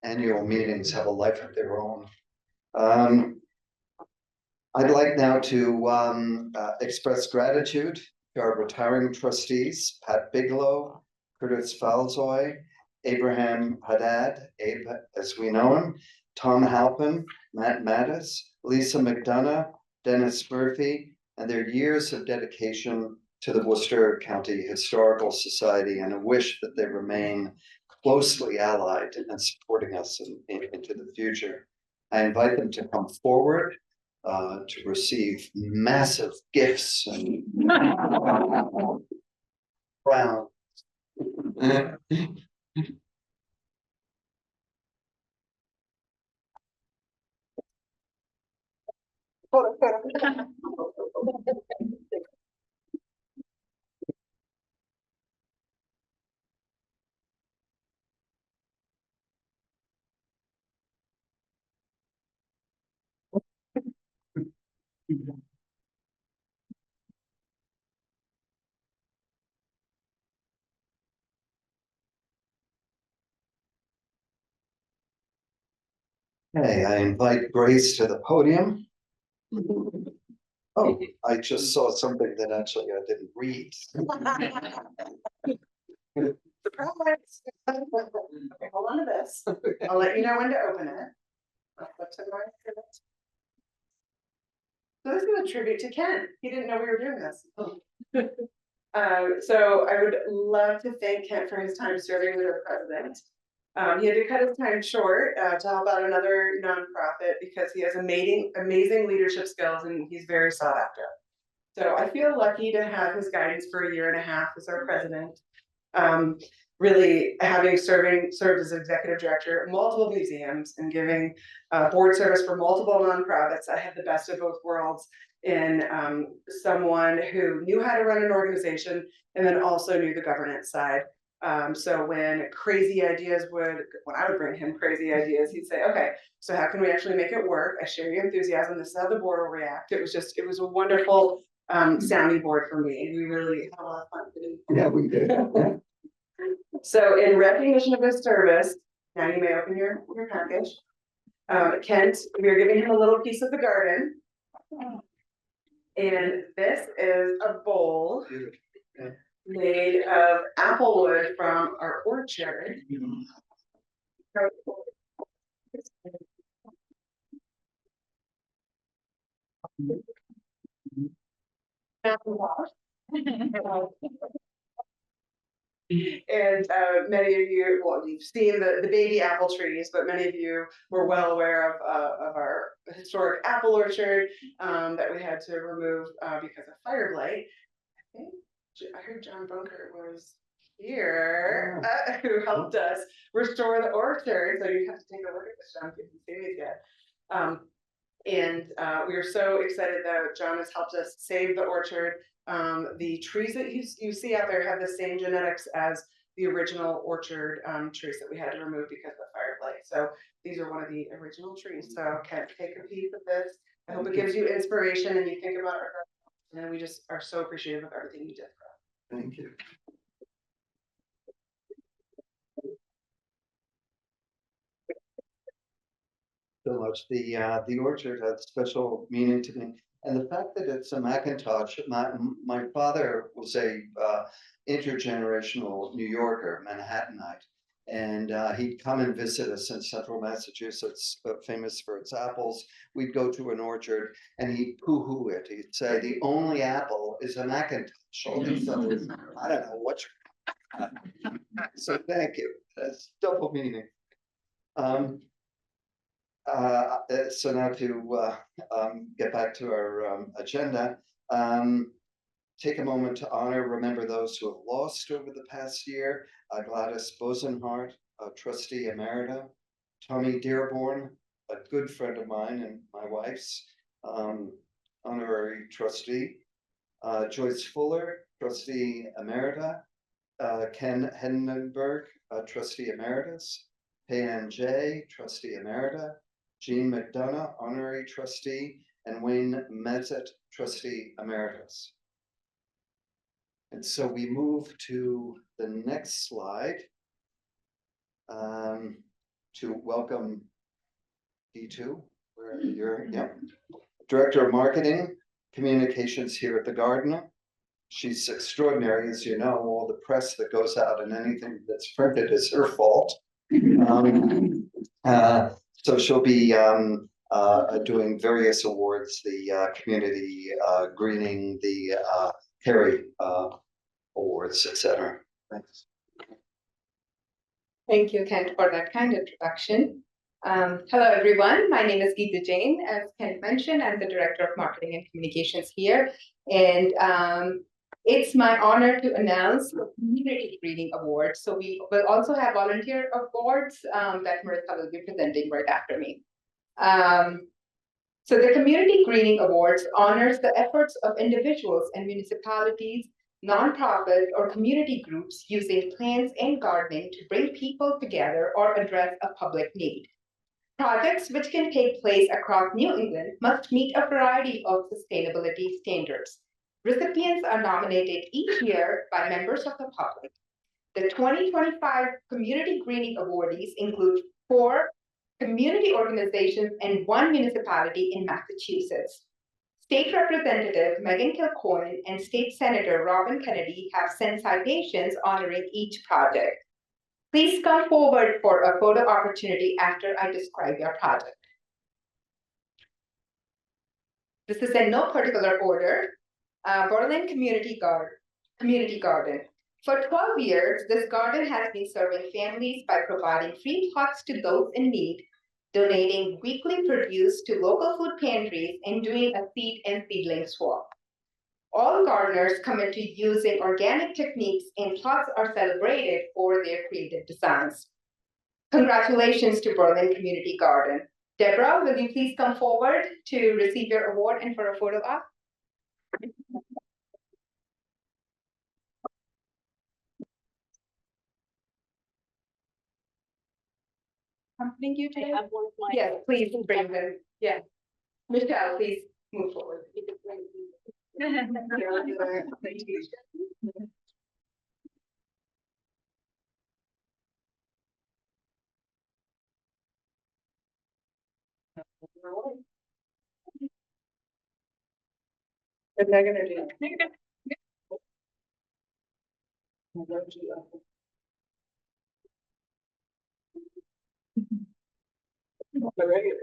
Annual meetings have a life of their own. I'd like now to express gratitude to our retiring trustees, Pat Bigelow, Curtis Falzoy, Abraham Haddad, Abe as we know him, Tom Halpin, Matt Mattis, Lisa McDonough, Dennis Murphy, and their years of dedication to the Worcester County Historical Society, and a wish that they remain closely allied and supporting us into the future. I invite them to come forward to receive massive gifts and crowns. Hey, I invite Grace to the podium. Oh, I just saw something that actually I didn't read. Surprise. Okay, hold on to this. I'll let you know when to open it. I'll flip to my script. So this is a tribute to Ken. He didn't know we were doing this. So I would love to thank Ken for his time serving with our president. He had to cut his time short to help out another nonprofit because he has amazing leadership skills and he's very sought after. So I feel lucky to have his guidance for 1.5 years as our president. Really having served as executive director of multiple museums and giving board service for multiple nonprofits, I had the best of both worlds in someone who knew how to run an organization and then also knew the governance side. So when I would bring him crazy ideas, he'd say, okay, so how can we actually make it work? I share your enthusiasm. This is how the board will react. It was a wonderful sounding board for me. And we really had a lot of fun. Yeah, we did. So in recognition of his service, now you may open your package. Kent, we are giving him a little piece of the garden. And this is a bowl made of apple wood from our orchard. And many of you, well, you've seen the baby apple trees, but many of you were well aware of our historic apple orchard that we had to remove because of fire blight. I heard John Bunker was here, who helped us restore the orchard. So you have to take a look at this, John, if you haven't seen it yet. And we are so excited that John has helped us save the orchard. The trees that you see out there have the same genetics as the original orchard trees that we had to remove because of the fire blight. So these are one of the original trees. So can take a piece of this. I hope it gives you inspiration and you think about our garden. And we just are so appreciative of everything you did for us. Thank you. So much. The orchard had special meaning to me, and the fact that it's a Macintosh. My father was a intergenerational New Yorker, Manhattanite, and he'd come and visit us in central Massachusetts, famous for its apples. We'd go to an orchard, and he'd poo-hoo it. He'd say, "The only apple is a Macintosh." All these others, I don't know what you're. So thank you. That's double meaning. So now to get back to our agenda, take a moment to remember those who have lost over the past year. Gladys Bosenhart, trustee emerita, Tommy Dearborn, a good friend of mine and my wife's honorary trustee, Joyce Fuller, trustee emerita, Ken Hendenberg, trustee emeritus, Pam J, trustee emerita, Jean McDonough, honorary trustee, and Wayne Mezzett, trustee emeritus. And so we move to the next slide to welcome D2, where you're, yep. Director of Marketing, Communications here at the Garden. She's extraordinary, as you know. All the press that goes out and anything that's printed is her fault. So she'll be doing various awards, the community greening, the Cary Awards, etc. Thanks. Thank you, Kent, for that kind introduction. Hello, everyone. My name is Geeta Jain. As Ken mentioned, I'm the Director of Marketing and Communications here. And it's my honor to announce the Community Greening Award. So we will also have volunteer awards that Marissa will be presenting right after me. So the Community Greening Awards honors the efforts of individuals and municipalities, nonprofits, or community groups using plants and gardening to bring people together or address a public need. Projects which can take place across New England must meet a variety of sustainability standards. Recipients are nominated each year by members of the public. The 2025 Community Greening Awardees include 4 community organizations and 1 municipality in Massachusetts. State Representative Megan Kilcoyne and State Senator Robin Kennedy have sent citations honoring each project. Please come forward for a photo opportunity after I describe your project. This is in no particular order. Berlin Community Garden. For 12 years, this garden has been serving families by providing free plots to those in need, donating weekly produce to local food pantries, and doing a seed and seedling swap. All gardeners commit to using organic techniques, and plots are celebrated for their creative designs. Congratulations to Berlin Community Garden. Deborah, will you please come forward to receive your award and for a photo op? Accompanying you today? Yes, please bring them. Yeah. Michelle, please move forward. What they're gonna do.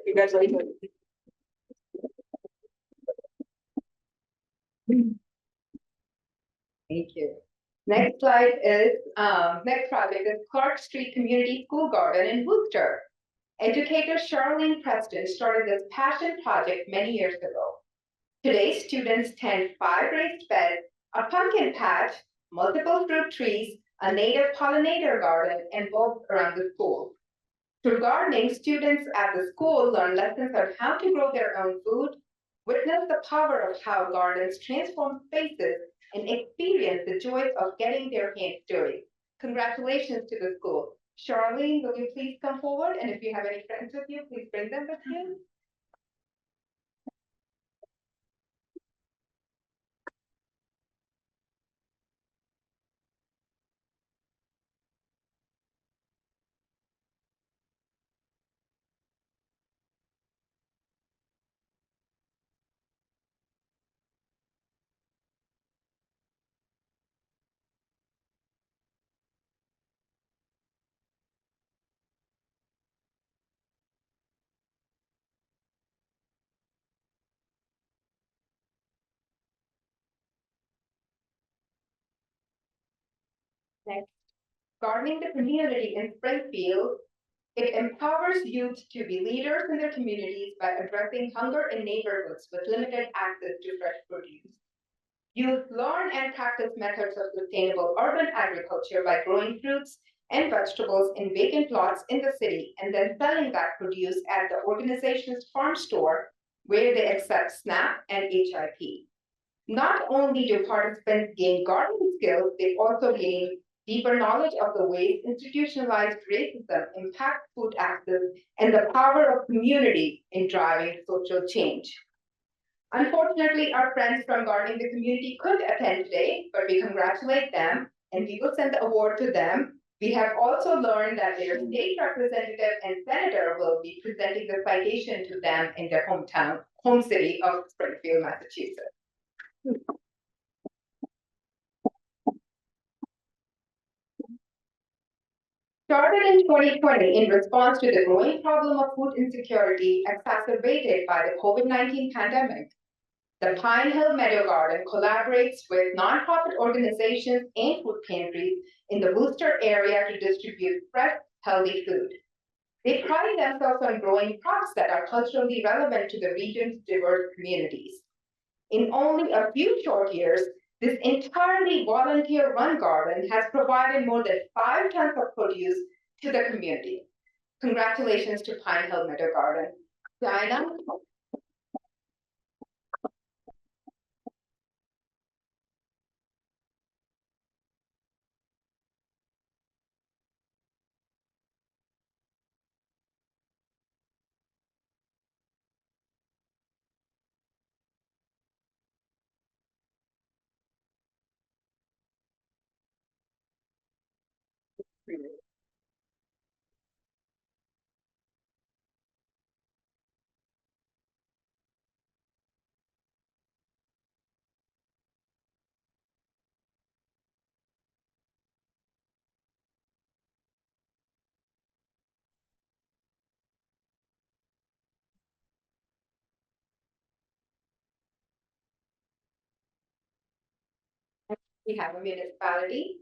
Congratulations. Thank you. Next slide is, next project is Clark Street Community School Garden in Worcester. Educator Charlene Preston started this passion project many years ago. Today, students tend 5 raised beds, a pumpkin patch, multiple fruit trees, a native pollinator garden, and bulbs around the school. Through gardening, students at the school learn lessons on how to grow their own food, witness the power of how gardens transform spaces, and experience the joys of getting their hands dirty. Congratulations to the school. Charlene, will you please come forward? And if you have any friends with you, please bring them with you. Next, gardening the community in Springfield. It empowers youth to be leaders in their communities by addressing hunger in neighborhoods with limited access to fresh produce. Youth learn and practice methods of sustainable urban agriculture by growing fruits and vegetables in vacant lots in the city and then selling that produce at the organization's farm store where they accept SNAP and HIP. Not only do participants gain gardening skills, they also gain deeper knowledge of the ways institutionalized racism impacts food access and the power of community in driving social change. Unfortunately, our friends from Gardening the Community couldn't attend today, but we congratulate them and we will send the award to them. We have also learned that their state representative and senator will be presenting the citation to them in their home city of Springfield, Massachusetts. Started in 2020 in response to the growing problem of food insecurity exacerbated by the COVID-19 pandemic, the Pine Hill Meadow Garden collaborates with nonprofit organizations and food pantries in the Worcester area to distribute fresh, healthy food. They pride themselves on growing crops that are culturally relevant to the region's diverse communities. In only a few short years, this entirely volunteer-run garden has provided more than 5 tons of produce to the community. Congratulations to Pine Hill Meadow Garden. Diana? We have a municipality.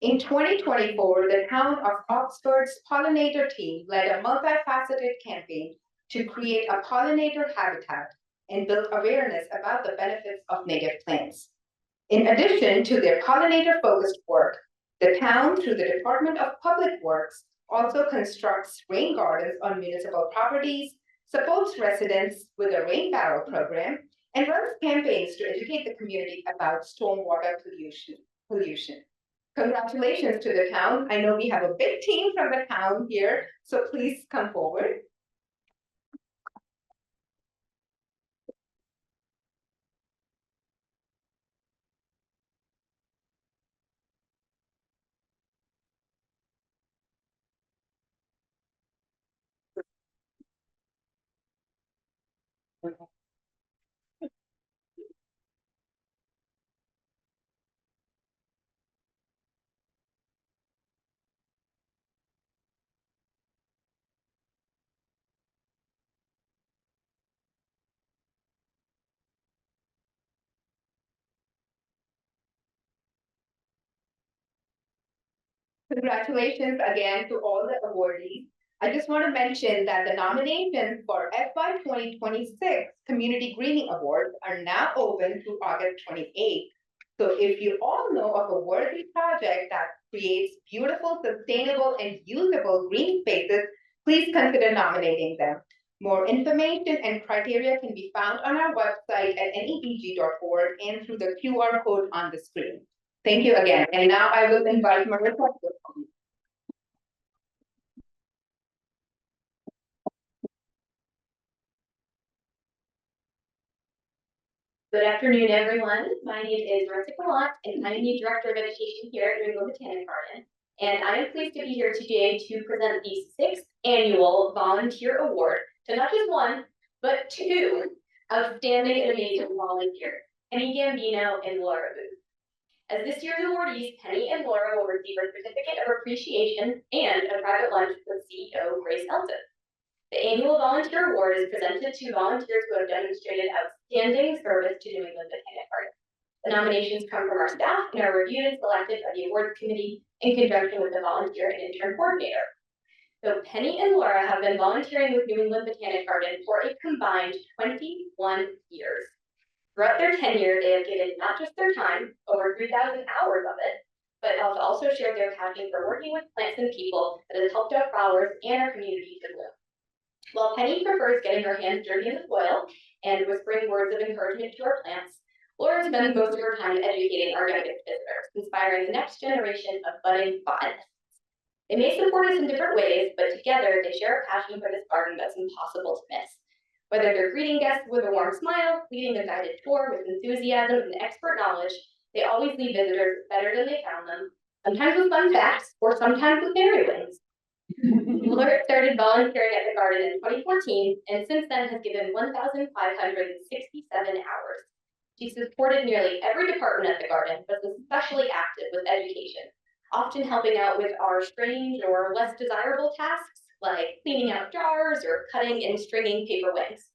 In 2024, the town of Oxford's pollinator team led a multifaceted campaign to create a pollinator habitat and build awareness about the benefits of native plants. In addition to their pollinator-focused work, the town, through the Department of Public Works, also constructs rain gardens on municipal properties, supports residents with a rain barrel program, and runs campaigns to educate the community about stormwater pollution. Congratulations to the town. I know we have a big team from the town here, so please come forward. Congratulations again to all the awardees. I just want to mention that the nominations for FY 2026 Community Greening Awards are now open through August 28th. So if you all know of a worthy project that creates beautiful, sustainable, and usable green spaces, please consider nominating them. More information and criteria can be found on our website at nebg.org and through the QR code on the screen. Thank you again. And now I will invite Marissa. Good afternoon, everyone. My name is Marissa Gallant, and I'm the Director of Education here at New England Botanic Garden. And I am pleased to be here today to present the 6th Annual Volunteer Award to not just one, but 2 outstanding and amazing volunteers, Penny Gambino and Laura Booth. As this year's awardees, Penny and Laura will receive a certificate of appreciation and a private lunch with CEO Grace Elton. The annual volunteer award is presented to volunteers who have demonstrated outstanding service to New England Botanic Garden. The nominations come from our staff and are reviewed and selected by the awards committee in conjunction with the volunteer and intern coordinator. So Penny and Laura have been volunteering with New England Botanic Garden for a combined 21 years. Throughout their tenure, they have given not just their time, over 3,000 hours of it, but have also shared their passion for working with plants and people that has helped our flowers and our community to bloom. While Penny prefers getting her hands dirty in the soil and whispering words of encouragement to our plants, Laura spends most of her time educating our youngest visitors, inspiring the next generation of budding botanists. They may support us in different ways, but together they share a passion for this garden that's impossible to miss. Whether they're greeting guests with a warm smile, leading a guided tour with enthusiasm and expert knowledge, they always leave visitors better than they found them, sometimes with fun facts, or sometimes with fairy wings. Laura started volunteering at the garden in 2014, and since then has given 1,567 hours. She supported nearly every department at the garden, but is especially active with education, often helping out with our strange or less desirable tasks, like cleaning out jars or cutting and stringing paper wings.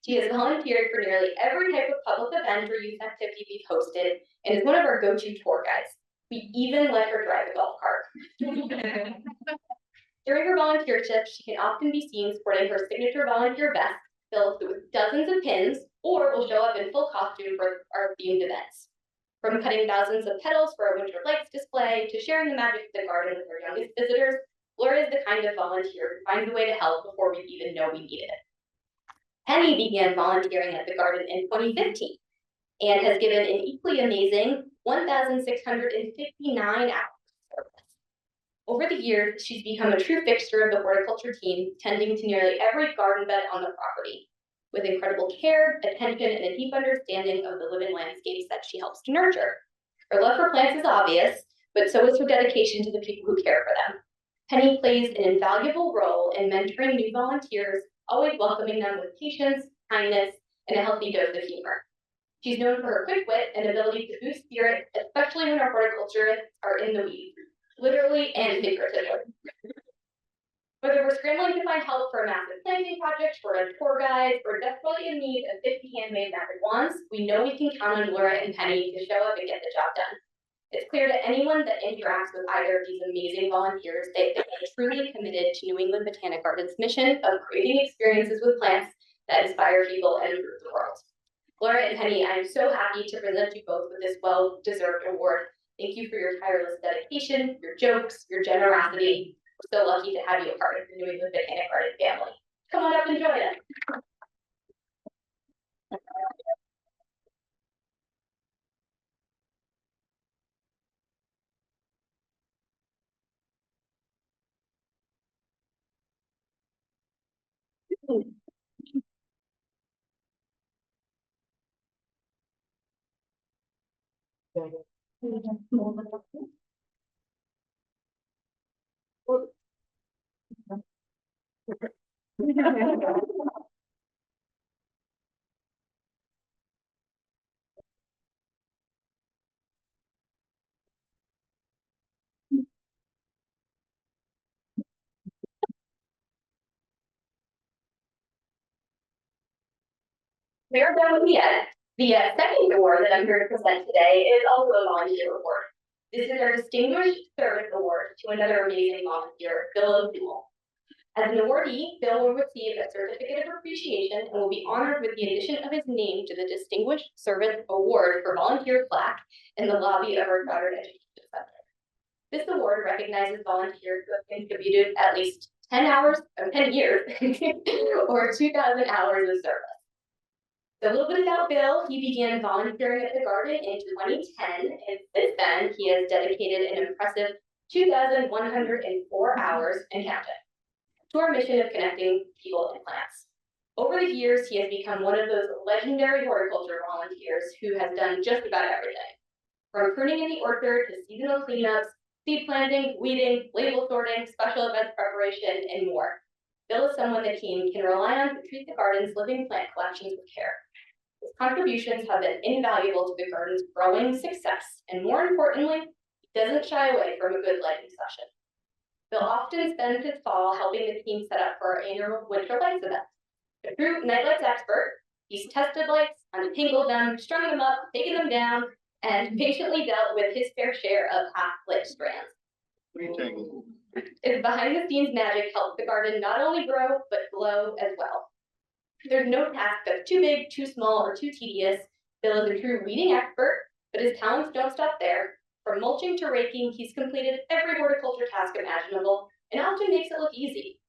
She has volunteered for nearly every type of public event or youth activity we've hosted, and is one of our go-to tour guides. We even let her drive a golf cart. During her volunteer shifts, she can often be seen sporting her signature volunteer vest filled with dozens of pins, or will show up in full costume for our themed events. From cutting thousands of petals for a winter lights display to sharing the magic of the garden with her youngest visitors, Laura is the kind of volunteer who finds a way to help before we even know we needed it. Penny began volunteering at the garden in 2015 and has given an equally amazing 1,659 hours of service. Over the years, she's become a true fixture of the horticulture team, tending to nearly every garden bed on the property, with incredible care, attention, and a deep understanding of the living landscapes that she helps to nurture. Her love for plants is obvious, but so is her dedication to the people who care for them. Penny plays an invaluable role in mentoring new volunteers, always welcoming them with patience, kindness, and a healthy dose of humor. She's known for her quick wit and ability to boost spirit, especially when our horticulturists are in the weeds, literally and figuratively. Whether we're scrambling to find help for a massive planting project, short-end tour guides, or desperately in need of 50 handmade magic wands, we know we can count on Laura and Penny to show up and get the job done. It's clear to anyone that interacts with either of these amazing volunteers that they are truly committed to New England Botanic Gardens' mission of creating experiences with plants that inspire people and improve the world. Laura and Penny, I'm so happy to present you both with this well-deserved award. Thank you for your tireless dedication, your jokes, your generosity. We're so lucky to have you a part of the New England Botanic Garden family. Come on up and join us. We're done with the end. The second award that I'm here to present today is also a volunteer award. This is our Distinguished Service Award to another amazing volunteer, Bill O'Toole. As an awardee, Bill will receive a certificate of appreciation and will be honored with the addition of his name to the Distinguished Service Award for Volunteer plaque in the lobby of our Goddard Education Center. This award recognizes volunteers who have contributed at least 10 years, or 2,000 hours of service. So a little bit about Bill. He began volunteering at the garden in 2010, and since then he has dedicated an impressive 2,104 hours and counting to our mission of connecting people and plants. Over the years, he has become one of those legendary horticulture volunteers who has done just about everything, from pruning in the orchard to seasonal cleanups, seed planting, weeding, label sorting, special events preparation, and more. Bill is someone the team can rely on to treat the garden's living plant collections with care. His contributions have been invaluable to the garden's growing success, and more importantly, he doesn't shy away from a good lighting session. Bill often spends his fall helping the team set up for our annual winter lights event. A true nightlights expert, he's tested lights, untangled them, strung them up, taken them down, and patiently dealt with his fair share of half-lit strands. His behind-the-scenes magic helps the garden not only grow, but glow as well. There's no task that's too big, too small, or too tedious. Bill is a true weeding expert, but his talents don't stop there. From mulching to raking, he's completed every horticulture task imaginable, and often makes it look easy.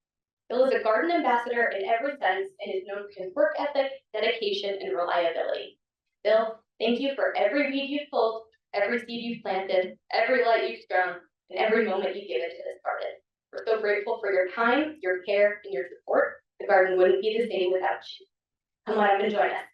Bill is a garden ambassador in every sense, and is known for his work ethic, dedication, and reliability. Bill, thank you for every weed you've pulled, every seed you've planted, every light you've strung, and every moment you've given to this garden. We're so grateful for your time, your care, and your support. The garden wouldn't be the same without you. Come on up and join us.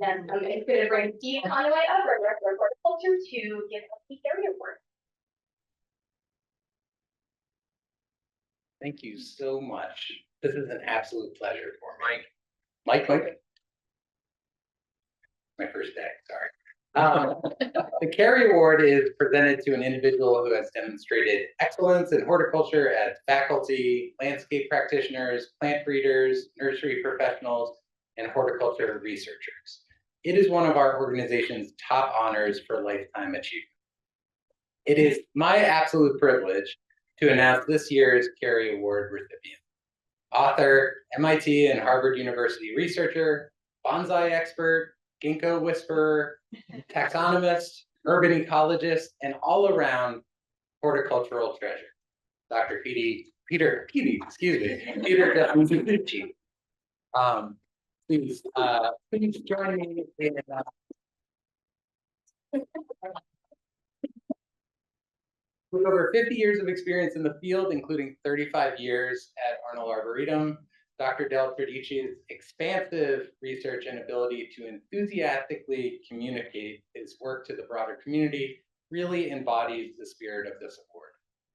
And I'm going to bring Steve Conway up, our Director of Horticulture, to give us the Cary Award. Thank you so much. This is an absolute pleasure for me. Mike. My first day, sorry. The Cary Award is presented to an individual who has demonstrated excellence in horticulture as faculty, landscape practitioners, plant breeders, nursery professionals, and horticulture researchers. It is one of our organization's top honors for lifetime achievement. It is my absolute privilege to announce this year's Cary Award recipient. Author, MIT and Harvard University researcher, bonsai expert, ginkgo whisperer, taxonomist, urban ecologist, and all-around horticultural treasure, Dr. Peter Del Tredici. Please join me in with over 50 years of experience in the field, including 35 years at Arnold Arboretum, Dr. Del Tredici's expansive research and ability to enthusiastically communicate his work to the broader community really embodies the spirit of this award.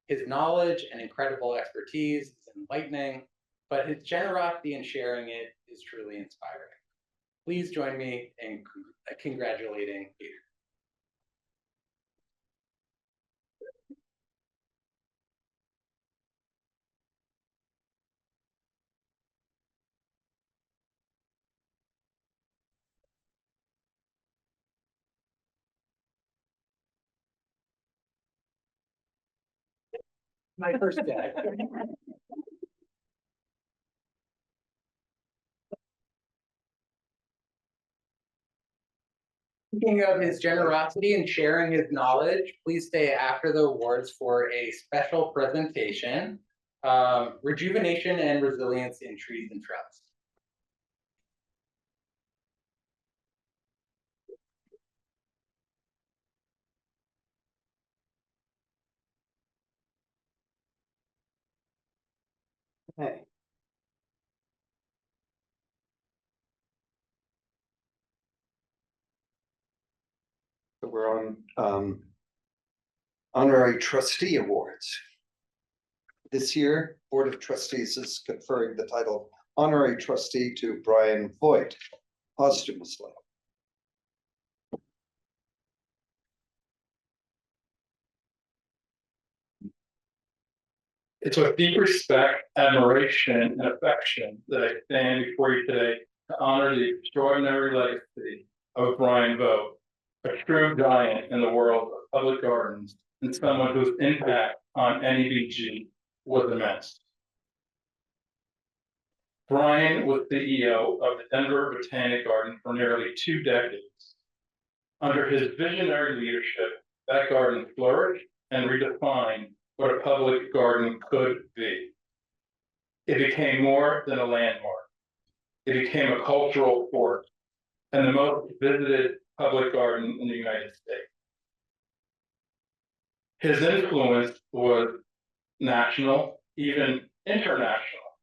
His knowledge and incredible expertise is enlightening, but his generosity in sharing it is truly inspiring. Please join me in congratulating Peter. My first day. Speaking of his generosity and sharing his knowledge, please stay after the awards for a special presentation, Rejuvenation and Resilience in Trees and Shrubs. Okay. So we're on honorary trustee awards. This year, Board of Trustees is conferring the title honorary trustee to Brian Voigt posthumously. It's with deep respect, admiration, and affection that I stand before you today to honor the extraordinary legacy of Brian Vogt, a true giant in the world of public gardens and someone whose impact on NEBG was immense. Brian was CEO of the Denver Botanic Garden for nearly 2 decades. Under his visionary leadership, that garden flourished and redefined what a public garden could be. It became more than a landmark. It became a cultural force and the most visited public garden in the United States. His influence was national, even international.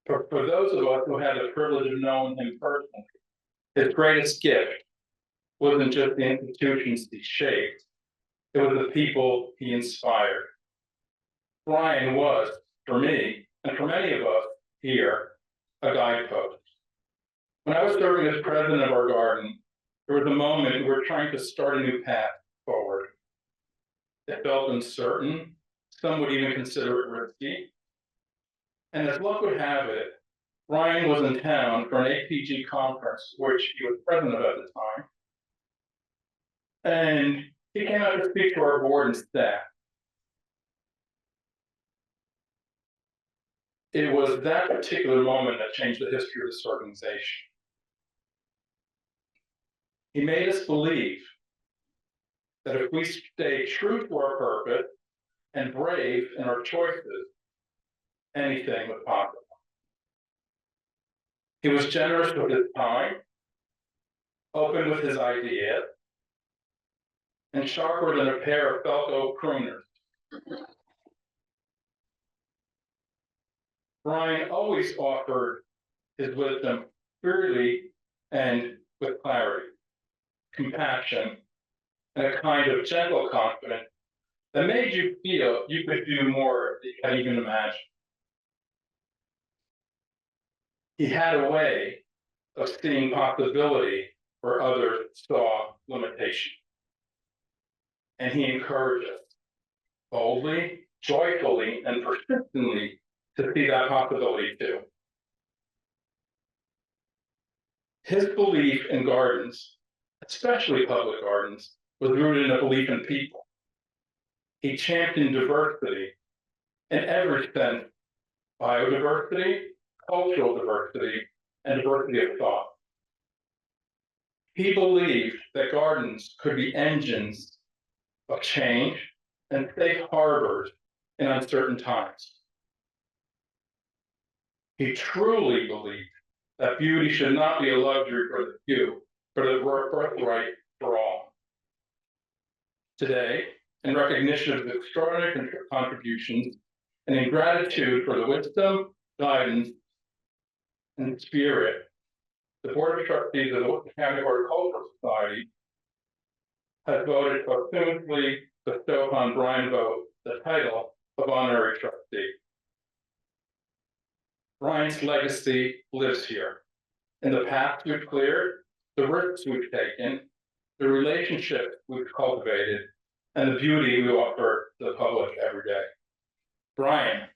For those of us who had the privilege of knowing him personally, his greatest gift wasn't just the institutions he shaped, it was the people he inspired. Brian was, for me, and for many of us here, a guidepost. When I was serving as president of our garden, there was a moment we were trying to start a new path forward. It felt uncertain, some would even consider it risky. And as luck would have it, Brian was in town for an APG conference, which he was president of at the time. And he came out to speak to our board and staff. It was that particular moment that changed the history of this organization. He made us believe that if we stay true to our purpose and brave in our choices, anything was possible. He was generous with his time, open with his ideas, and sharper than a pair of Felco pruners. Brian always offered his wisdom freely and with clarity, compassion, and a kind of gentle confidence that made you feel you could do more than you can even imagine. He had a way of seeing possibility where others saw limitation. And he encouraged us boldly, joyfully, and persistently to see that possibility too. His belief in gardens, especially public gardens, was rooted in a belief in people. He championed diversity in every sense: biodiversity, cultural diversity, and diversity of thought. He believed that gardens could be engines of change and safe harbors in uncertain times. He truly believed that beauty should not be a luxury for the few, but a birthright for all. Today, in recognition of his extraordinary contributions and in gratitude for the wisdom, guidance, and spirit, the Board of Trustees of the Worcester County Horticultural Society has voted to posthumously bestow upon Brian Vogt the title of honorary trustee. Brian's legacy lives here in the path we've cleared, the risks we've taken, the relationships we've cultivated, and the beauty we offer to the public every day. Brian.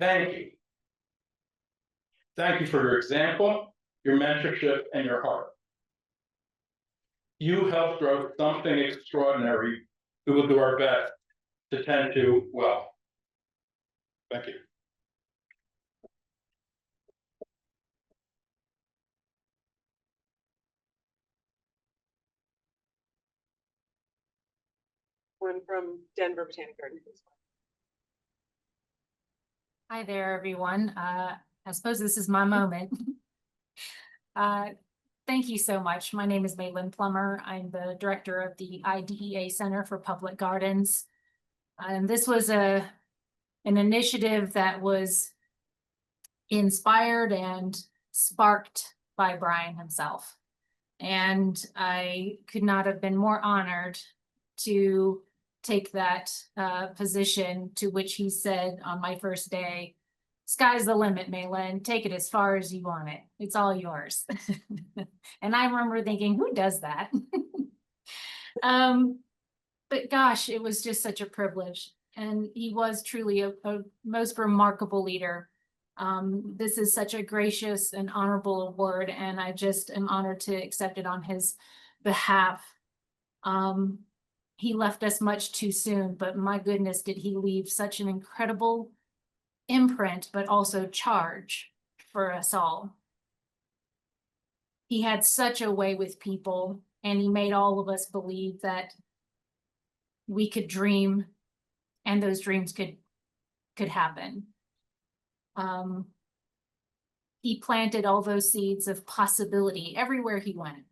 Thank you. Thank you for your example, your mentorship, and your heart. You helped grow something extraordinary we will do our best to tend to well. Thank you. One from Denver Botanic Garden. Hi there, everyone. I suppose this is my moment. Thank you so much. My name is Maylin Plummer. I'm the director of the IDEA Center for Public Gardens. And this was an initiative that was inspired and sparked by Brian himself. And I could not have been more honored to take that position, to which he said on my first day, "Sky's the limit, Maylin. Take it as far as you want it. It's all yours." And I remember thinking, who does that? But gosh, it was just such a privilege. And he was truly a most remarkable leader. This is such a gracious and honorable award, and I just am honored to accept it on his behalf. He left us much too soon, but my goodness, did he leave such an incredible imprint, but also charge for us all. He had such a way with people, and he made all of us believe that we could dream and those dreams could happen. He planted all those seeds of possibility everywhere he went,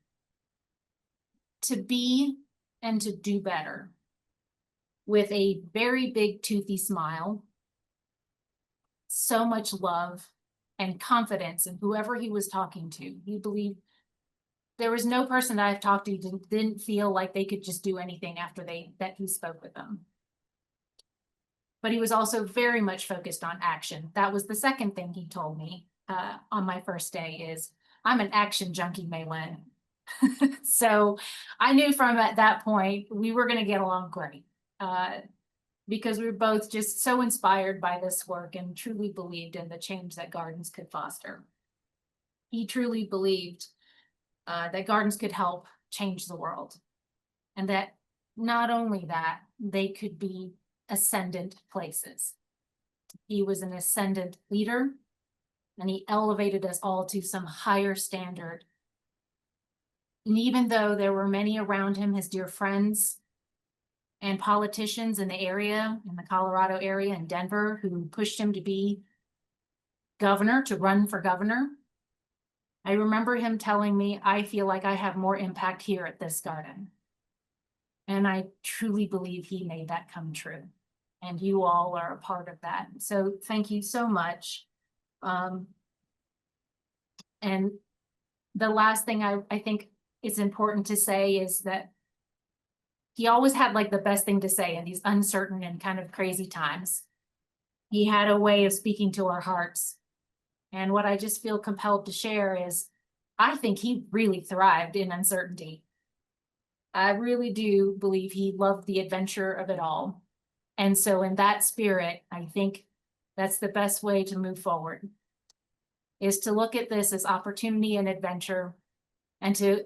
to be and to do better, with a very big toothy smile, so much love and confidence in whoever he was talking to. He believed there was no person that I've talked to didn't feel like they could just do anything after that he spoke with them. But he was also very much focused on action. That was the second thing he told me on my first day is, "I'm an action junkie, Maylin." So I knew from at that point we were going to get along great, because we were both just so inspired by this work and truly believed in the change that gardens could foster. He truly believed that gardens could help change the world, and that not only that, they could be ascendant places. He was an ascendant leader, and he elevated us all to some higher standard. And even though there were many around him, his dear friends and politicians in the area, in the Colorado area, in Denver, who pushed him to be governor, to run for governor, I remember him telling me, "I feel like I have more impact here at this garden." And I truly believe he made that come true. And you all are a part of that. So thank you so much. And the last thing I think it's important to say is that he always had like the best thing to say in these uncertain and kind of crazy times. He had a way of speaking to our hearts. And what I just feel compelled to share is, I think he really thrived in uncertainty. I really do believe he loved the adventure of it all. And so in that spirit, I think that's the best way to move forward, is to look at this as opportunity and adventure, and to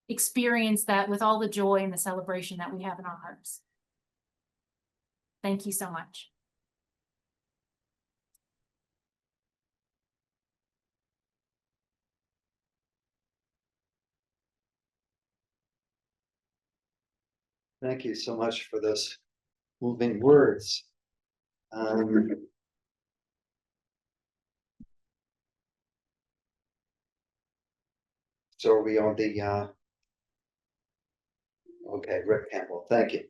experience that with all the joy and the celebration that we have in our hearts. Thank you so much. Thank you so much for those moving words. So are we on the, okay, Rick Campbell, thank you.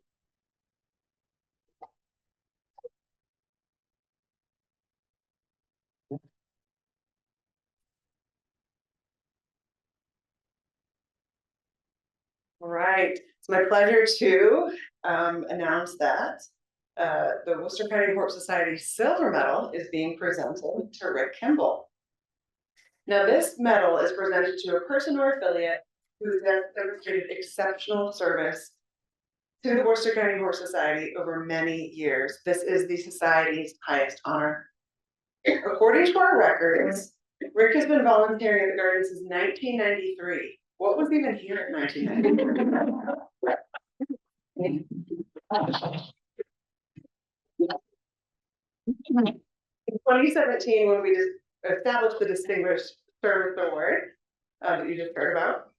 All right, it's my pleasure to announce that the Worcester County Horticultural Society Silver Medal is being presented to Rick Kimball. Now, this medal is presented to a person or affiliate who has demonstrated exceptional service to the Worcester County Horticultural Society over many years. This is the Society's highest honor. According to our records, Rick has been volunteering at the garden since 1993. What was even here in 1993? In 2017, when we established the Distinguished Service Award that you just heard about,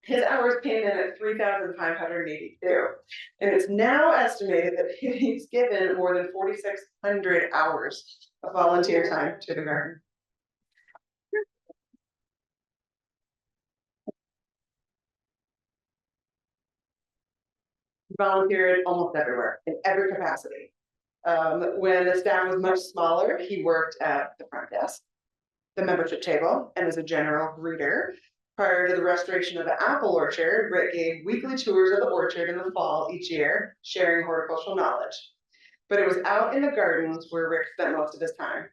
his hours came in at 3,582, and it's now estimated that he's given more than 4,600 hours of volunteer time to the garden. Volunteered almost everywhere, in every capacity. When the staff was much smaller, he worked at the front desk, the membership table, and as a general greeter. Prior to the restoration of the apple orchard, Rick gave weekly tours of the orchard in the fall each year, sharing horticultural knowledge. But it was out in the gardens where Rick spent most of his time.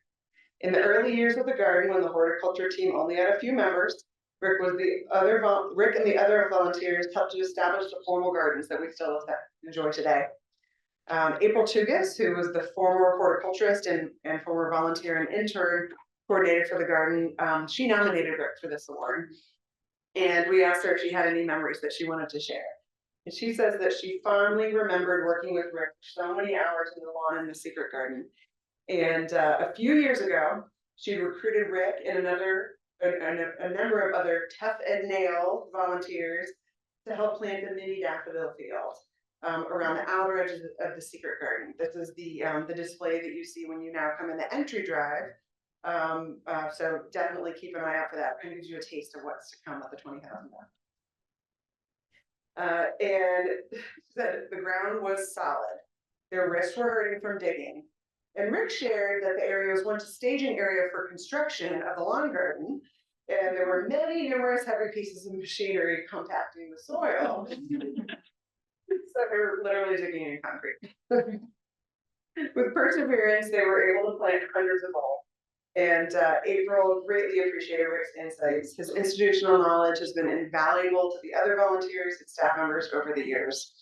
In the early years of the garden, when the horticulture team only had a few members, Rick and the other volunteers helped to establish the formal gardens that we still enjoy today. April Tugas, who was the former horticulturist and former volunteer and intern coordinator for the garden, she nominated Rick for this award. And we asked her if she had any memories that she wanted to share. And she says that she fondly remembered working with Rick for so many hours in the lawn in the secret garden. And a few years ago, she recruited Rick and a number of other tough Ed Nail volunteers to help plant a mini daffodil field around the outer edges of the secret garden. This is the display that you see when you now come in the entry drive. So definitely keep an eye out for that. It gives you a taste of what's to come with the 20,000. And the ground was solid. Their wrists were hurting from digging. And Rick shared that the area was once a staging area for construction of the lawn garden. And there were many numerous heavy pieces of machinery compacting the soil. So they were literally digging in concrete. With perseverance, they were able to plant hundreds of bulbs. And April greatly appreciated Rick's insights. His institutional knowledge has been invaluable to the other volunteers and staff members over the years.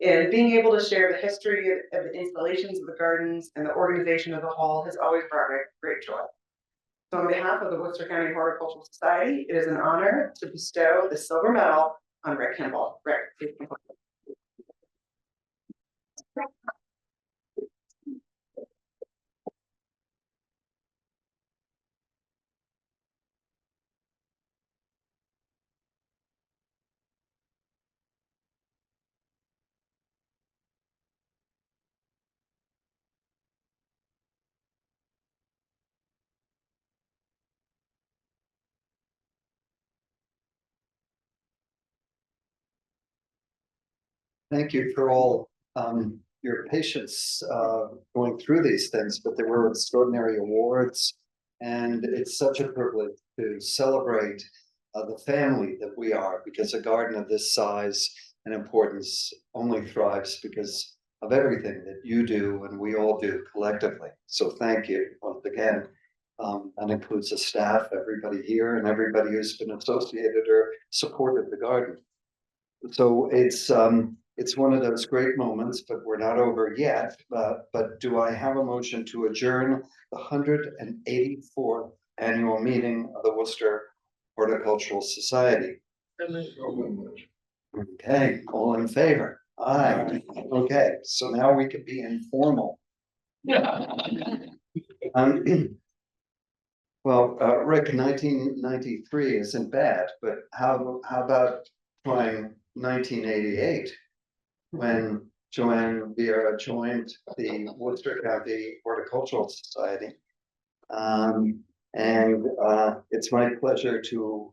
And being able to share the history of the installations of the gardens and the organization of the whole has always brought Rick great joy. So on behalf of the Worcester County Horticultural Society, it is an honor to bestow the silver medal on Rick Kimball. Rick, please come forward. Thank you for all your patience going through these things, but there were extraordinary awards, and it's such a privilege to celebrate the family that we are, because a garden of this size and importance only thrives because of everything that you do and we all do collectively. So thank you once again. That includes the staff, everybody here, and everybody who's been associated or supported the garden. So it's one of those great moments, but we're not over yet. But do I have a motion to adjourn the 184th annual meeting of the Worcester Horticultural Society? Okay, all in favor? Aye. Okay, so now we can be informal. Well, Rick, 1993 isn't bad, but how about trying 1988? When Joanne Vieira joined the Worcester County Horticultural Society. It's my pleasure to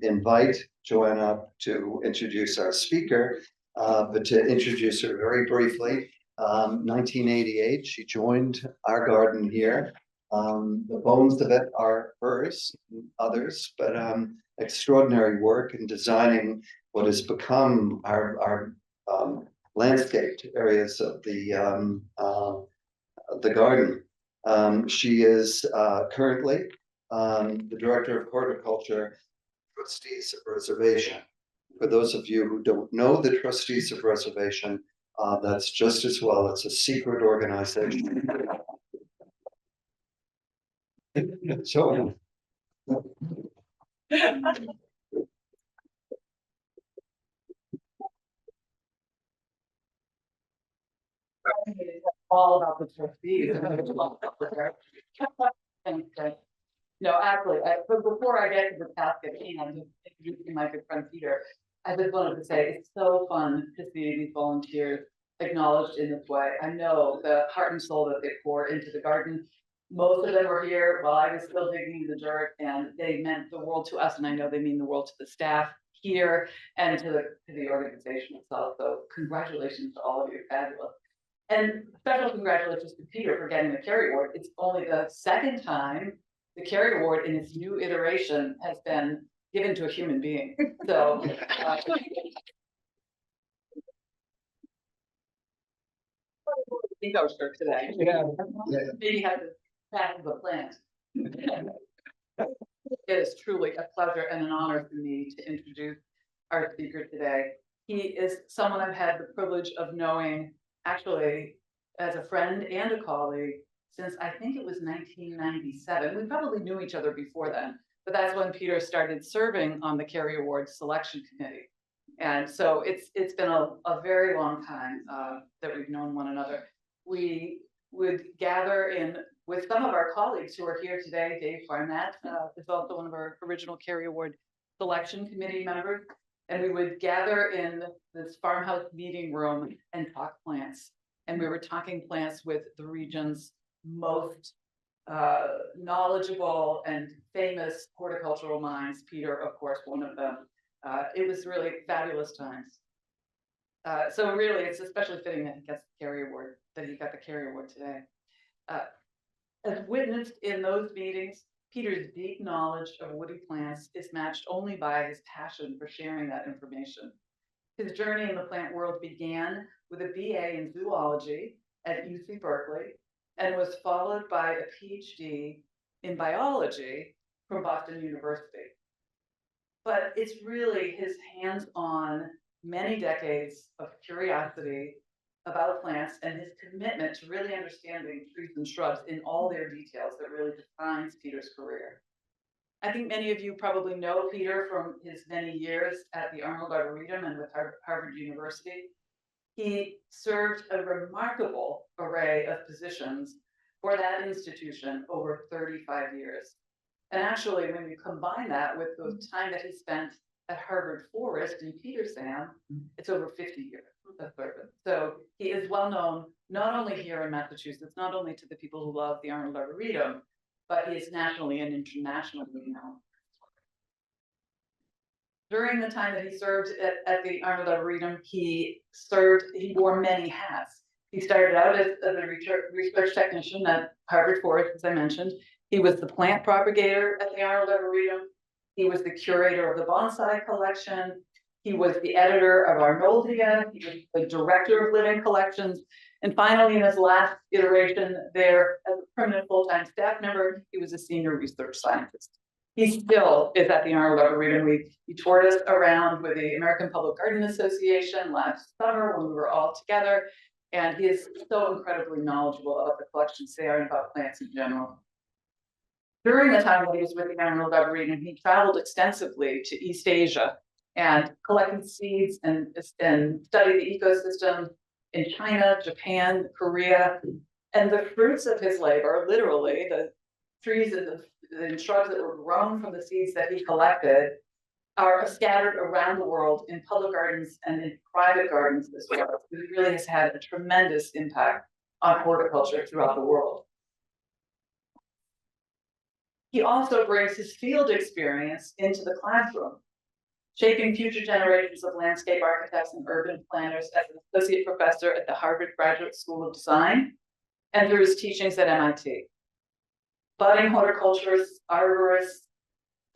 invite Joanne up to introduce our speaker, but to introduce her very briefly. 1988, she joined our garden here. The bones of it are hers and others, but extraordinary work in designing what has become our landscaped areas of the garden. She is currently the Director of Horticulture, Trustees of Reservation. For those of you who don't know the Trustees of Reservation, that's just as well. It's a secret organization. So, all about the trustees. No, actually, but before I get to the task at hand, just introducing my good friend Peter, I just wanted to say it's so fun to see these volunteers acknowledged in this way. I know the heart and soul that they pour into the garden. Most of them were here while I was still digging the dirt, and they meant the world to us, and I know they mean the world to the staff here and to the organization itself. So congratulations to all of you, fabulous. And special congratulations to Peter for getting the Cary Award. It's only the second time the Cary Award in its new iteration has been given to a human being. So I think I was sure today. Yeah. Maybe have to pass the plant. It is truly a pleasure and an honor for me to introduce our speaker today. He is someone I've had the privilege of knowing actually as a friend and a colleague since I think it was 1997. We probably knew each other before then, but that's when Peter started serving on the Cary Award selection committee. And so it's been a very long time that we've known one another. We would gather in with some of our colleagues who are here today. Dave Farnett is also one of our original Cary Award selection committee members. And we would gather in this farmhouse meeting room and talk plants. And we were talking plants with the region's most knowledgeable and famous horticultural minds. Peter, of course, one of them. It was really fabulous times. So really, it's especially fitting that he gets the Cary Award, that he got the Cary Award today. As witnessed in those meetings, Peter's deep knowledge of woody plants is matched only by his passion for sharing that information. His journey in the plant world began with a BA in zoology at UC Berkeley and was followed by a PhD in biology from Boston University. But it's really his hands-on, many decades of curiosity about plants and his commitment to really understanding trees and shrubs in all their details that really defines Peter's career. I think many of you probably know Peter from his many years at the Arnold Arboretum and with Harvard University. He served a remarkable array of positions for that institution over 35 years. And actually, when you combine that with the time that he spent at Harvard Forest in Petersham, it's over 50 years of service. So he is well known, not only here in Massachusetts, not only to the people who love the Arnold Arboretum, but he is nationally and internationally known. During the time that he served at the Arnold Arboretum, he wore many hats. He started out as a research technician at Harvard Forest, as I mentioned. He was the plant propagator at the Arnold Arboretum. He was the curator of the bonsai collection. He was the editor of Arnoldia, he was the director of living collections, and finally, in his last iteration there, as a permanent full-time staff member, he was a senior research scientist. He still is at the Arnold Arboretum. He toured us around with the American Public Garden Association last summer when we were all together, and he is so incredibly knowledgeable about the collections there and about plants in general. During the time that he was with the Arnold Arboretum, he traveled extensively to East Asia and collected seeds and studied the ecosystem in China, Japan, Korea. And the fruits of his labor, literally, the trees and shrubs that were grown from the seeds that he collected, are scattered around the world in public gardens and in private gardens as well. It really has had a tremendous impact on horticulture throughout the world. He also brings his field experience into the classroom, shaping future generations of landscape architects and urban planners as an associate professor at the Harvard Graduate School of Design and through his teachings at MIT. Budding horticulturists, arborists,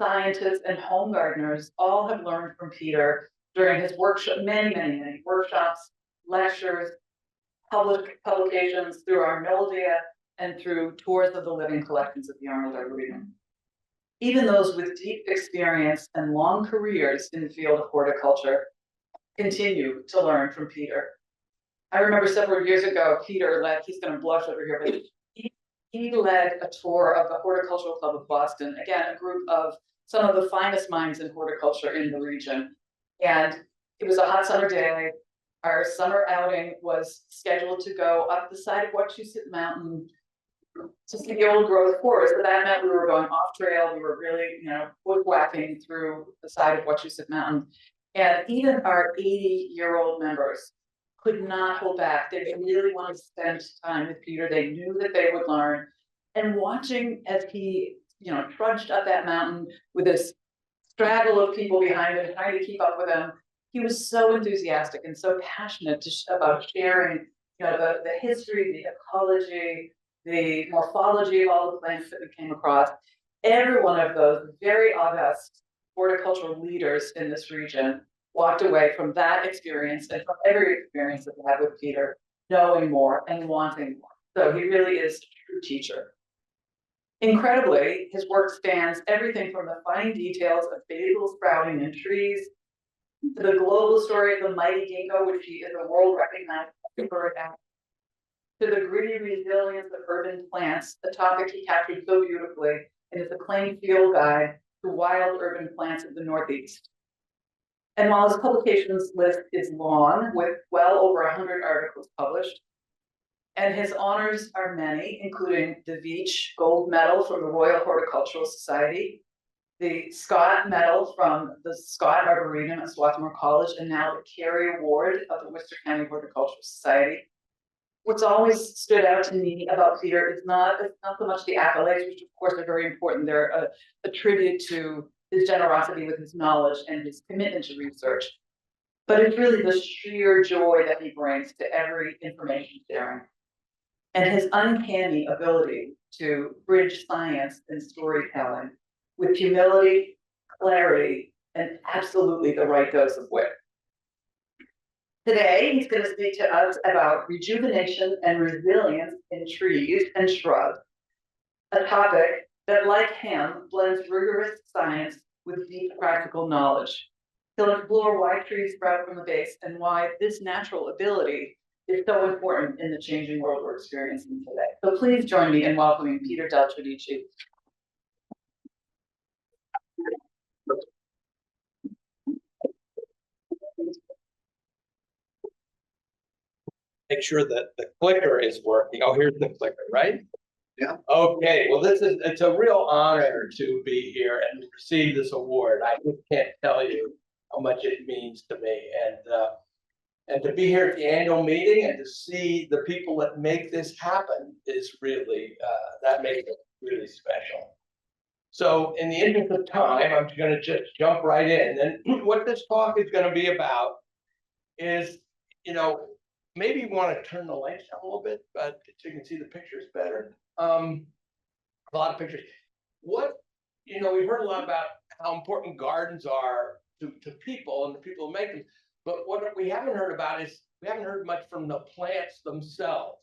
scientists, and home gardeners all have learned from Peter during his workshop, many workshops, lectures, publications through Arnoldia, and through tours of the living collections at the Arnold Arboretum. Even those with deep experience and long careers in the field of horticulture continue to learn from Peter. I remember several years ago, Peter led, he's going to blush over here, but he led a tour of the Horticultural Club of Boston, again, a group of some of the finest minds in horticulture in the region. And it was a hot summer day. Our summer outing was scheduled to go up the side of Wachusett Mountain to see the old growth forest, but that meant we were going off trail. We were really, bushwhacking through the side of Wachusett Mountain. And even our 80-year-old members could not hold back. They really wanted to spend time with Peter. They knew that they would learn. And watching as he, trudged up that mountain with this straggle of people behind him, trying to keep up with him, he was so enthusiastic and so passionate about sharing, the history, the ecology, the morphology of all the plants that we came across. Every one of those very august horticultural leaders in this region walked away from that experience and from every experience that they had with Peter, knowing more and wanting more. So he really is a true teacher. Incredibly, his work spans everything from the fine details of basil sprouting in trees to the global story of the mighty ginkgo, which he is a world-recognized bird at, to the gritty resilience of urban plants, a topic he captured so beautifully in his acclaimed field guide to wild urban plants of the Northeast. And while his publications list is long, with well over 100 articles published, and his honors are many, including the Veitch Gold Medal from the Royal Horticultural Society, the Scott Medal from the Scott Arboretum at Swarthmore College, and now the Cary Award of the Worcester County Horticultural Society. What's always stood out to me about Peter is not so much the accolades, which of course are very important. They're a tribute to his generosity with his knowledge and his commitment to research, but it's really the sheer joy that he brings to every information sharing and his uncanny ability to bridge science and storytelling with humility, clarity, and absolutely the right dose of wit. Today, he's going to speak to us about rejuvenation and resilience in trees and shrubs, a topic that, like him, blends rigorous science with deep practical knowledge. He'll explore why trees sprout from the base and why this natural ability is so important in the changing world we're experiencing today. So please join me in welcoming Peter Del Tredici. Make sure that the clicker is working. Oh, here's the clicker, right? Yeah. Okay, well, it's a real honor to be here and receive this award. I just can't tell you how much it means to me. And to be here at the annual meeting and to see the people that make this happen is really, that makes it really special. So in the interest of time, I'm going to just jump right in. And what this talk is going to be about is, maybe you want to turn the lights down a little bit, but so you can see the pictures better. A lot of pictures. We've heard a lot about how important gardens are to people and the people who make them. But what we haven't heard about is, we haven't heard much from the plants themselves.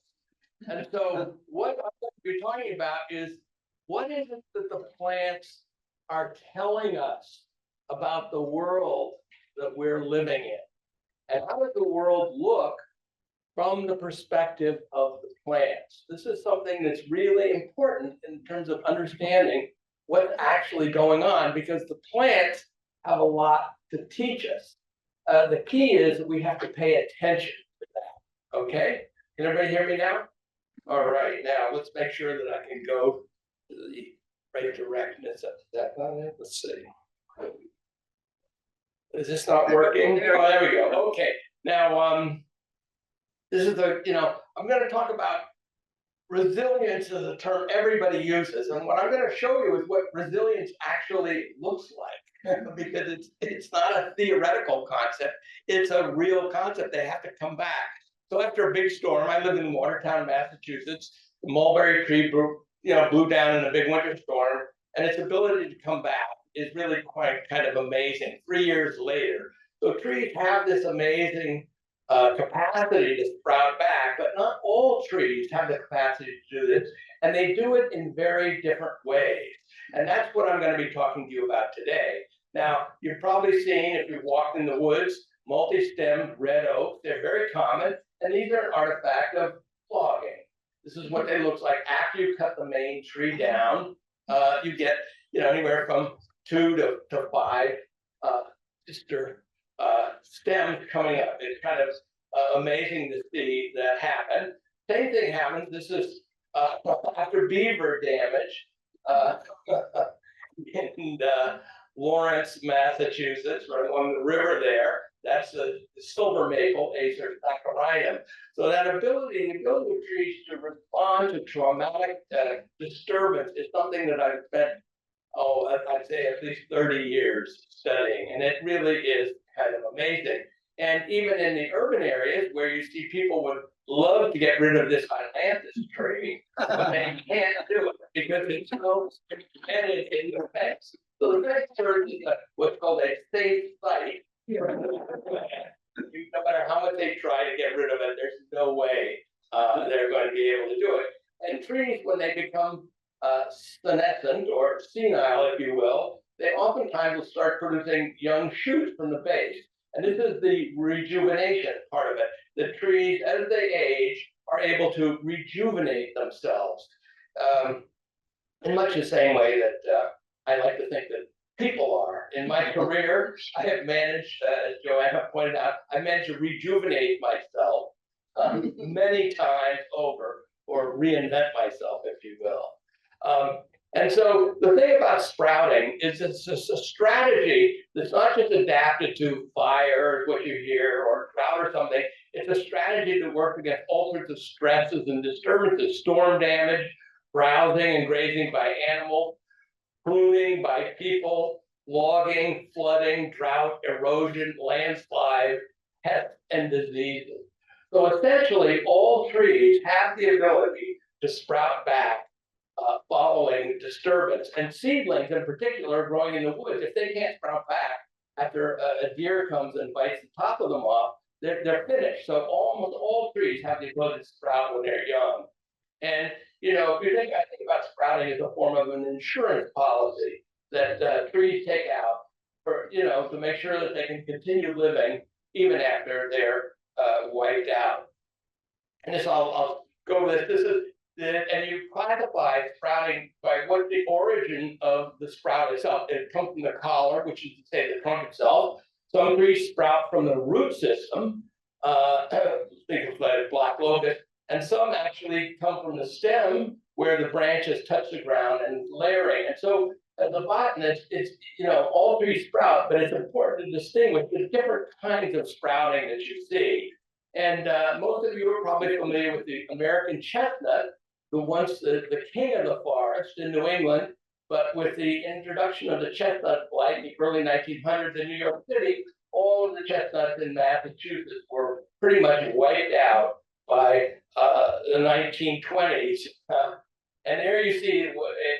And so what I'm going to be talking about is, what is it that the plants are telling us about the world that we're living in? And how does the world look from the perspective of the plants? This is something that's really important in terms of understanding what's actually going on, because the plants have a lot to teach us. The key is that we have to pay attention to that. Okay? Can everybody hear me now? All right, now let's make sure that I can go to the right directness of that. Let's see. Is this not working? Oh, there we go. Okay. Now, this is I'm going to talk about resilience is a term everybody uses. And what I'm going to show you is what resilience actually looks like, because it's not a theoretical concept. It's a real concept. They have to come back. So after a big storm, I live in Watertown, Massachusetts. The mulberry tree blew down in a big winter storm, and its ability to come back is really quite kind of amazing 3 years later. So trees have this amazing capacity to sprout back, but not all trees have the capacity to do this, and they do it in very different ways. And that's what I'm going to be talking to you about today. Now, you've probably seen, if you've walked in the woods, multi-stemmed red oak. They're very common, and these are an artifact of logging. This is what they look like after you cut the main tree down. You get anywhere from 2 to 5 sister stems coming up. It's kind of amazing to see that happen. Same thing happens. This is after beaver damage in Lawrence, Massachusetts, right along the river there. That's the silver maple, Acer saccharinum. So that the ability of trees to respond to traumatic disturbance is something that I've spent, I'd say at least 30 years studying, and it really is kind of amazing. And even in the urban areas where you see people would love to get rid of this Atlantis tree, but they can't do it because it's so embedded in their fence. So the fence serves as what's called a safe site. No matter how much they try to get rid of it, there's no way they're going to be able to do it. And trees, when they become senescent or senile, if you will, they oftentimes will start producing young shoots from the base. And this is the rejuvenation part of it. The trees, as they age, are able to rejuvenate themselves in much the same way that I like to think that people are. In my career, I have managed, as Joanna pointed out, I managed to rejuvenate myself many times over, or reinvent myself, if you will. And so the thing about sprouting is it's a strategy that's not just adapted to fire, what you hear, or drought or something. It's a strategy that works against all sorts of stresses and disturbances, storm damage, browsing and grazing by animals, pruning by people, logging, flooding, drought, erosion, landslide, pests, and diseases. So essentially, all trees have the ability to sprout back following disturbance. And seedlings in particular growing in the woods, if they can't sprout back after a deer comes and bites the top of them off, they're finished. So almost all trees have the ability to sprout when they're young. And if you think about sprouting as a form of an insurance policy that trees take out for to make sure that they can continue living even after they're wiped out. And this I'll go over this. This is and you classify sprouting by what the origin of the sprout itself. It comes from the collar, which is to say the trunk itself. Some trees sprout from the root system, think of like black locust, and some actually come from the stem where the branches touch the ground and layering. And so as a botanist, it's all trees sprout, but it's important to distinguish the different kinds of sprouting that you see. And most of you are probably familiar with the American chestnut, the once the king of the forest in New England, but with the introduction of the chestnut blight in the early 1900s in New York City, all of the chestnuts in Massachusetts were pretty much wiped out by the 1920s. And there you see,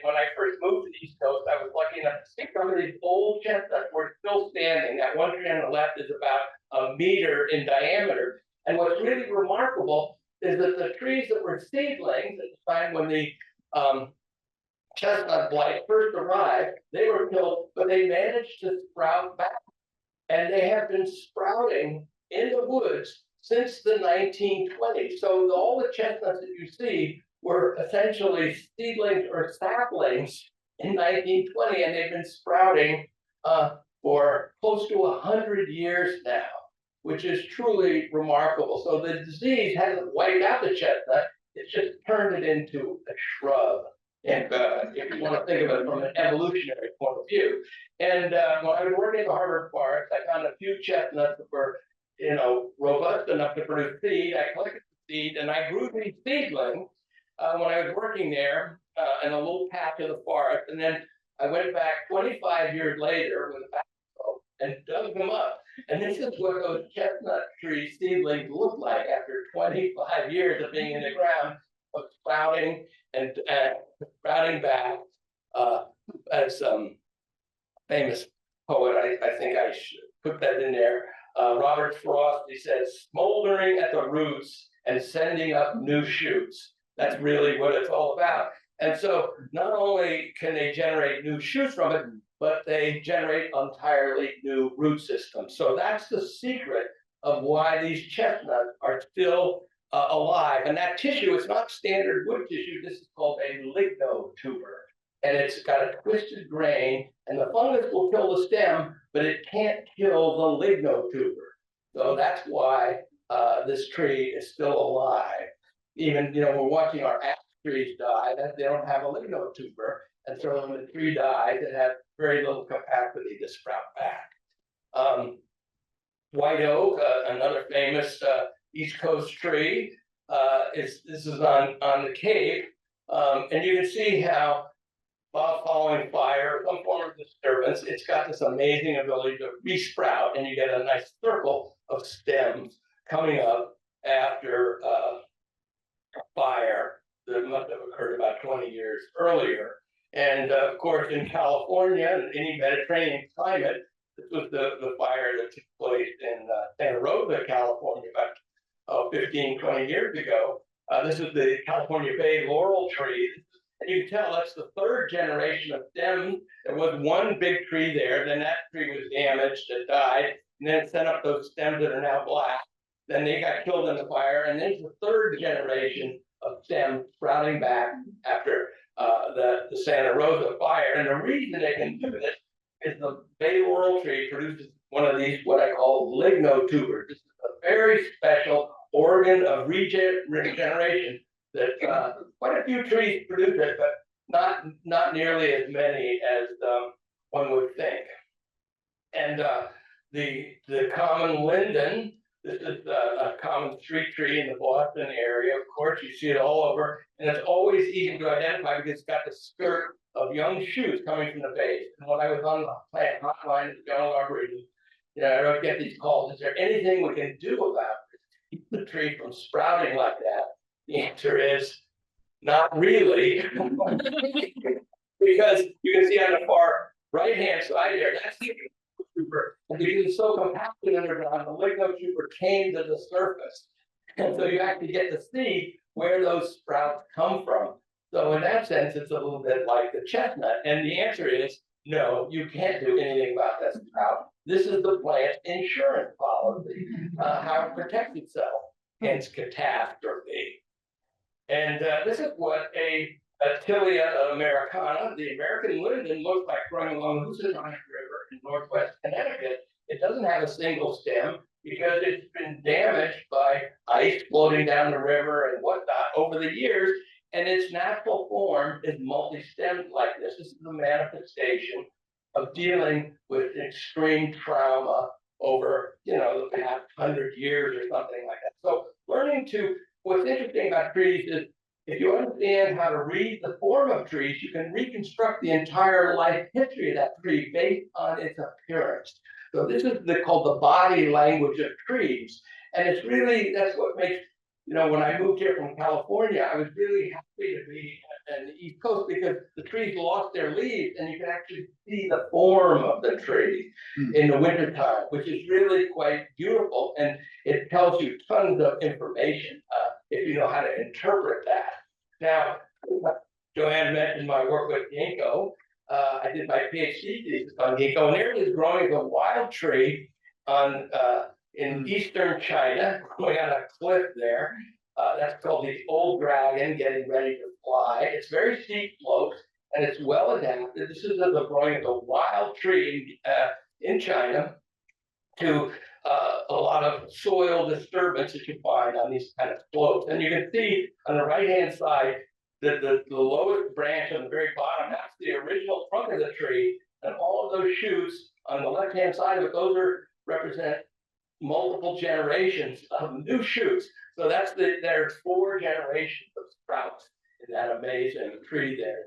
when I first moved to the East Coast, I was lucky enough to see some of these old chestnuts were still standing. That one tree on the left is about a meter in diameter. And what's really remarkable is that the trees that were seedlings at the time when the chestnut blight first arrived, they were killed, but they managed to sprout back. And they have been sprouting in the woods since the 1920s. So all the chestnuts that you see were essentially seedlings or saplings in 1920, and they've been sprouting for close to 100 years now, which is truly remarkable. So the disease hasn't wiped out the chestnut, it's just turned it into a shrub. And if you want to think of it from an evolutionary point of view. And when I was working at the Harvard Forest, I found a few chestnuts that were, robust enough to produce seed. I collected the seed and I grew these seedlings when I was working there in a little patch of the forest. And then I went back 25 years later with a backhoe and dug them up. And this is what those chestnut tree seedlings look like after 25 years of being in the ground, of sprouting and sprouting back. As some famous poet, I think I should put that in there. Robert Frost, he says, smoldering at the roots and sending up new shoots. That's really what it's all about. And so not only can they generate new shoots from it, but they generate entirely new root systems. So that's the secret of why these chestnuts are still alive. And that tissue is not standard wood tissue. This is called a lignotuber. And it's got a twisted grain, and the fungus will kill the stem, but it can't kill the lignotuber. So that's why this tree is still alive. Even, we're watching our ash trees die, that they don't have a lignotuber. And so when the tree dies, it has very little capacity to sprout back. White oak, another famous East Coast tree, this is on the Cape. And you can see how while following fire, some form of disturbance, it's got this amazing ability to resprout, and you get a nice circle of stems coming up after a fire that must have occurred about 20 years earlier. And of course, in California and any Mediterranean climate, this was the fire that took place in Santa Rosa, California, about 15, 20 years ago. This is the California Bay laurel tree. And you can tell that's the third generation of stems. There was one big tree there, then that tree was damaged, it died, and then it sent up those stems that are now black. Then they got killed in the fire, and then it's the third generation of stems sprouting back after the Santa Rosa fire. And the reason they can do this is the bay laurel tree produces one of these, what I call lignotubers. This is a very special organ of regeneration that quite a few trees produce it, but not nearly as many as one would think. And the common linden, this is a common street tree in the Boston area. Of course, you see it all over, and it's always easy to identify because it's got the skirt of young shoots coming from the base. And when I was on the plant hotline at the General Arboretum, I don't get these calls. Is there anything we can do about this to keep the tree from sprouting like that? The answer is not really. Because you can see on the far right-hand side there, that's the lignotuber. And because it's so compacted underground, the lignotuber came to the surface. And so you actually get to see where those sprouts come from. So in that sense, it's a little bit like the chestnut. And the answer is no, you can't do anything about that sprout. This is the plant's insurance policy, how it protects itself against catastrophe. And this is what a Tilia americana, the American linden, looks like growing along the Housatonic River in northwest Connecticut. It doesn't have a single stem because it's been damaged by ice floating down the river and whatnot over the years. And its natural form is multi-stemmed like this. This is a manifestation of dealing with extreme trauma over, the past 100 years or something like that. So what's interesting about trees is if you understand how to read the form of trees, you can reconstruct the entire life history of that tree based on its appearance. So this is called the body language of trees. And it's really, that's what makes you know, when I moved here from California, I was really happy to be on the East Coast because the trees lost their leaves and you can actually see the form of the tree in the wintertime, which is really quite beautiful. And it tells you tons of information if you know how to interpret that. Now, Joanne mentioned my work with ginkgo. I did my PhD thesis on ginkgo, and there it is growing a wild tree on in eastern China, growing on a cliff there. That's called the old dragon, getting ready to fly. It's very steep slopes, and it's well adapted. This is the growing of a wild tree in China to a lot of soil disturbance that you find on these kind of slopes. And you can see on the right-hand side that the lowest branch on the very bottom, that's the original trunk of the tree, and all of those shoots on the left-hand side of it, those represent multiple generations of new shoots. So there's 4 generations of sprouts in that amazing tree there.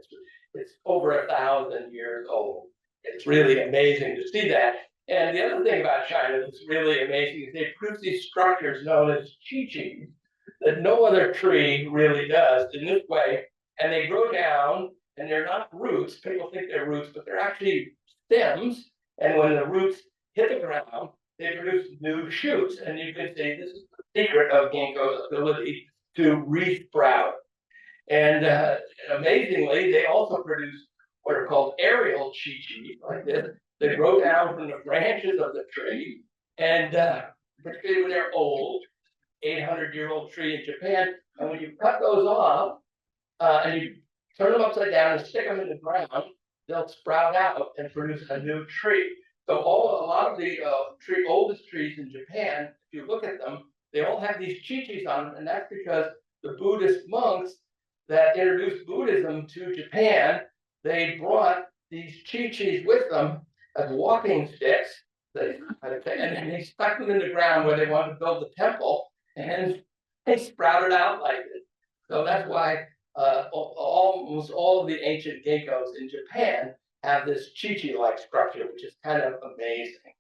It's over 1,000 years old. It's really amazing to see that. And the other thing about China that's really amazing is they produce these structures known as chichis that no other tree really does in this way. And they grow down, and they're not roots. People think they're roots, but they're actually stems. And when the roots hit the ground, they produce new shoots. And you can see this is the secret of ginkgo's ability to resprout. And amazingly, they also produce what are called aerial chichis, like this. They grow down from the branches of the tree, and particularly when they're old, 800-year-old tree in Japan. And when you cut those off and you turn them upside down and stick them in the ground, they'll sprout out and produce a new tree. So a lot of the oldest trees in Japan, if you look at them, they all have these chichis on them, and that's because the Buddhist monks that introduced Buddhism to Japan, they brought these chichis with them as walking sticks, and then they stuck them in the ground where they wanted to build the temple, and they sprouted out like this. So that's why almost all of the ancient ginkgos in Japan have this chichi-like structure, which is kind of amazing.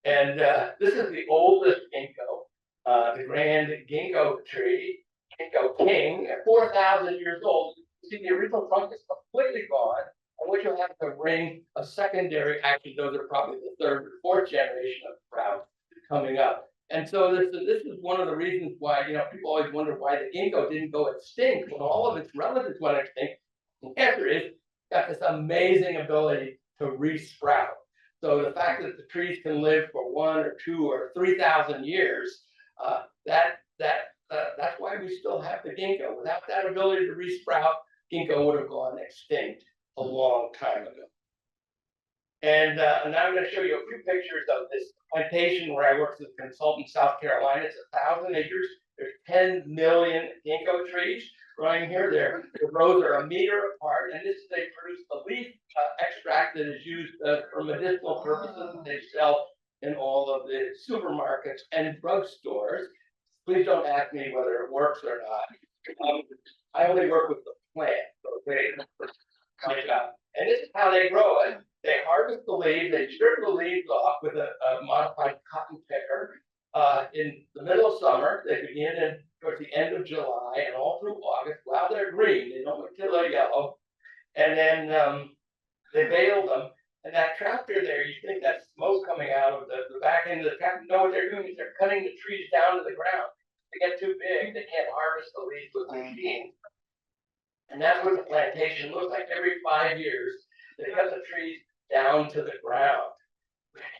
And this is the oldest ginkgo, the grand ginkgo tree, ginkgo king, 4,000 years old. You see, the original trunk is completely gone, and what you'll have is a ring of secondary, actually those are probably the 3rd or 4th generation of sprouts coming up. And so this is one of the reasons why, you know, people always wonder why the ginkgo didn't go extinct when all of its relatives went extinct. The answer is it's got this amazing ability to resprout. So the fact that the trees can live for 1 or 2 or 3,000 years, that's why we still have the ginkgo. Without that ability to resprout, ginkgo would have gone extinct a long time ago. And now I'm going to show you a few pictures of this plantation where I worked as a consultant in South Carolina. It's 1,000 acres. There's 10 million ginkgo trees growing here. The rows are 1 meter apart, and they produce a leaf extract that is used for medicinal purposes. They sell in all of the supermarkets and drugstores. Please don't ask me whether it works or not. I only work with the plant, okay? And this is how they grow it. They harvest the leaves, they strip the leaves off with a modified cotton picker. In the middle of summer, they begin towards the end of July and all through August while they're green. They don't until they're yellow. And then they bale them. And that tractor there, you think that's smoke coming out of the back end of the tractor. No, what they're doing is they're cutting the trees down to the ground. They get too big, they can't harvest the leaves with the machine. And that's what the plantation looks like. Every 5 years, they cut the trees down to the ground.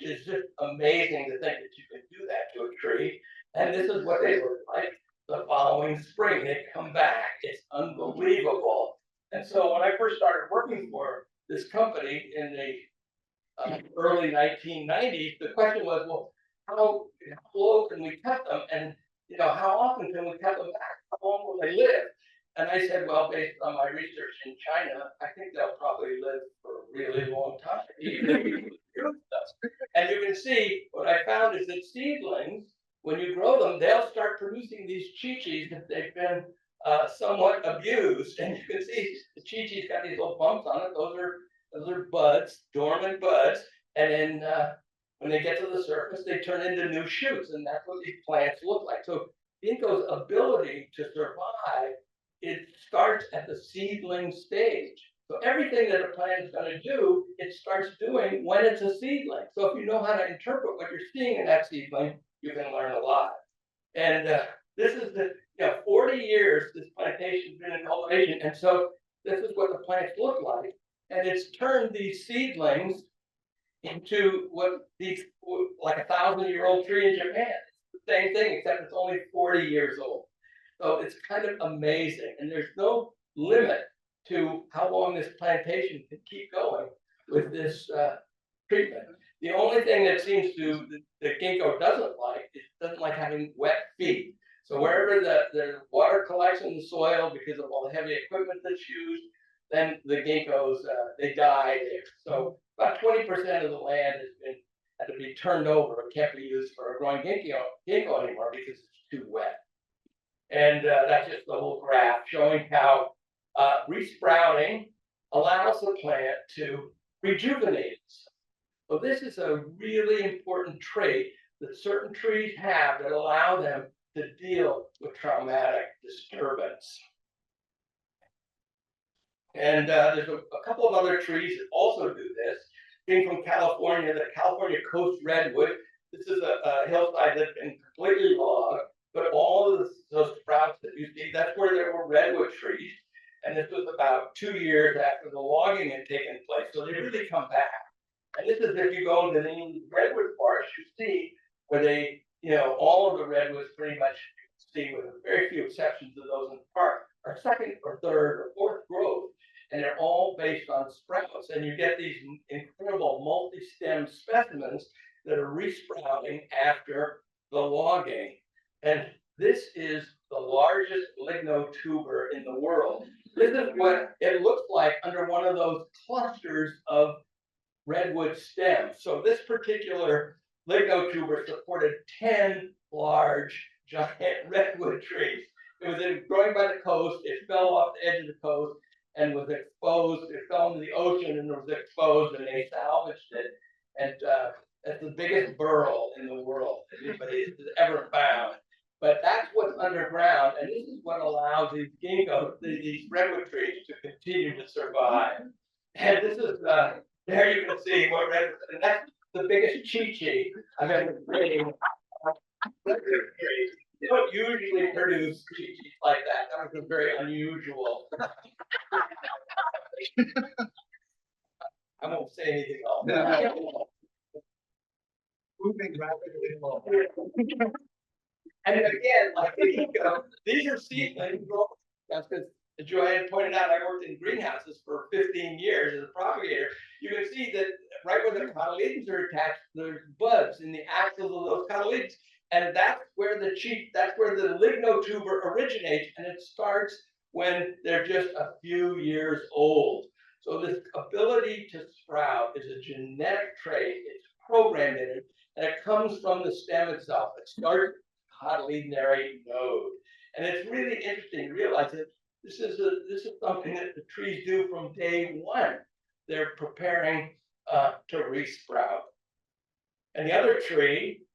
It's just amazing to think that you can do that to a tree. And this is what they look like the following spring. They come back. It's unbelievable. And so when I first started working for this company in the early 1990s, the question was, well, how low can we cut them? And how often can we cut them back? How long will they live? And I said, well, based on my research in China, I think they'll probably live for a really long time. And you can see what I found is that seedlings, when you grow them, they'll start producing these chichis that they've been somewhat abused. And you can see the chichis got these little bumps on it. Those are buds, dormant buds. And then when they get to the surface, they turn into new shoots. And that's what these plants look like. So ginkgo's ability to survive, it starts at the seedling stage. So everything that a plant is going to do, it starts doing when it's a seedling. So if you know how to interpret what you're seeing in that seedling, you can learn a lot. And this is the 40 years this plantation's been in cultivation, and so this is what the plants look like. And it's turned these seedlings into what these like 1,000-year-old tree in Japan. It's the same thing, except it's only 40 years old. So it's kind of amazing, and there's no limit to how long this plantation can keep going with this treatment. The only thing that seems to the ginkgo doesn't like having wet feet. So wherever the water collects in the soil because of all the heavy equipment that's used, then the ginkgos they die there. So about 20% of the land had to be turned over. It can't be used for growing ginkgo anymore because it's too wet. And that's just a little graph showing how resprouting allows the plant to rejuvenate itself. So this is a really important trait that certain trees have that allow them to deal with traumatic disturbance. And there's a couple of other trees that also do this. Being from California, the California Coast Redwood. This is a hillside that's been completely logged, but all of those sprouts that you see, that's where there were redwood trees. And this was about 2 years after the logging had taken place. So they really come back. And this is if you go into the redwood forest, you see where they, all of the redwoods pretty much, see with very few exceptions of those in the park, are second or third or fourth growth. And they're all based on sprouts. And you get these incredible multi-stem specimens that are resprouting after the logging. And this is the largest lignotuber in the world. This is what it looks like under one of those clusters of redwood stems. So this particular lignotuber supported 10 large, giant redwood trees. It was growing by the coast. It fell off the edge of the coast and was exposed. It fell into the ocean and was exposed, and they salvaged it. And it's the biggest burl in the world that anybody has ever found. But that's what's underground, and this is what allows these ginkgo, these redwood trees, to continue to survive. And this is there you can see what redwood, and that's the biggest chi-chi I've ever seen. They don't usually produce chi-chis like that. That was very unusual. I won't say anything else. Moving rapidly along. And again, like these are seedlings. That's because Joanne pointed out, I worked in greenhouses for 15 years as a propagator. You can see that right where the cotyledons are attached, there's buds in the axils of those cotyledons. And that's where the lignotuber originates, and it starts when they're just a few years old. So this ability to sprout is a genetic trait. It's programmed in it, and it comes from the stem itself. It starts cotyledonary node. And it's really interesting to realize that this is something that the trees do from day one. They're preparing to resprout. And the other tree,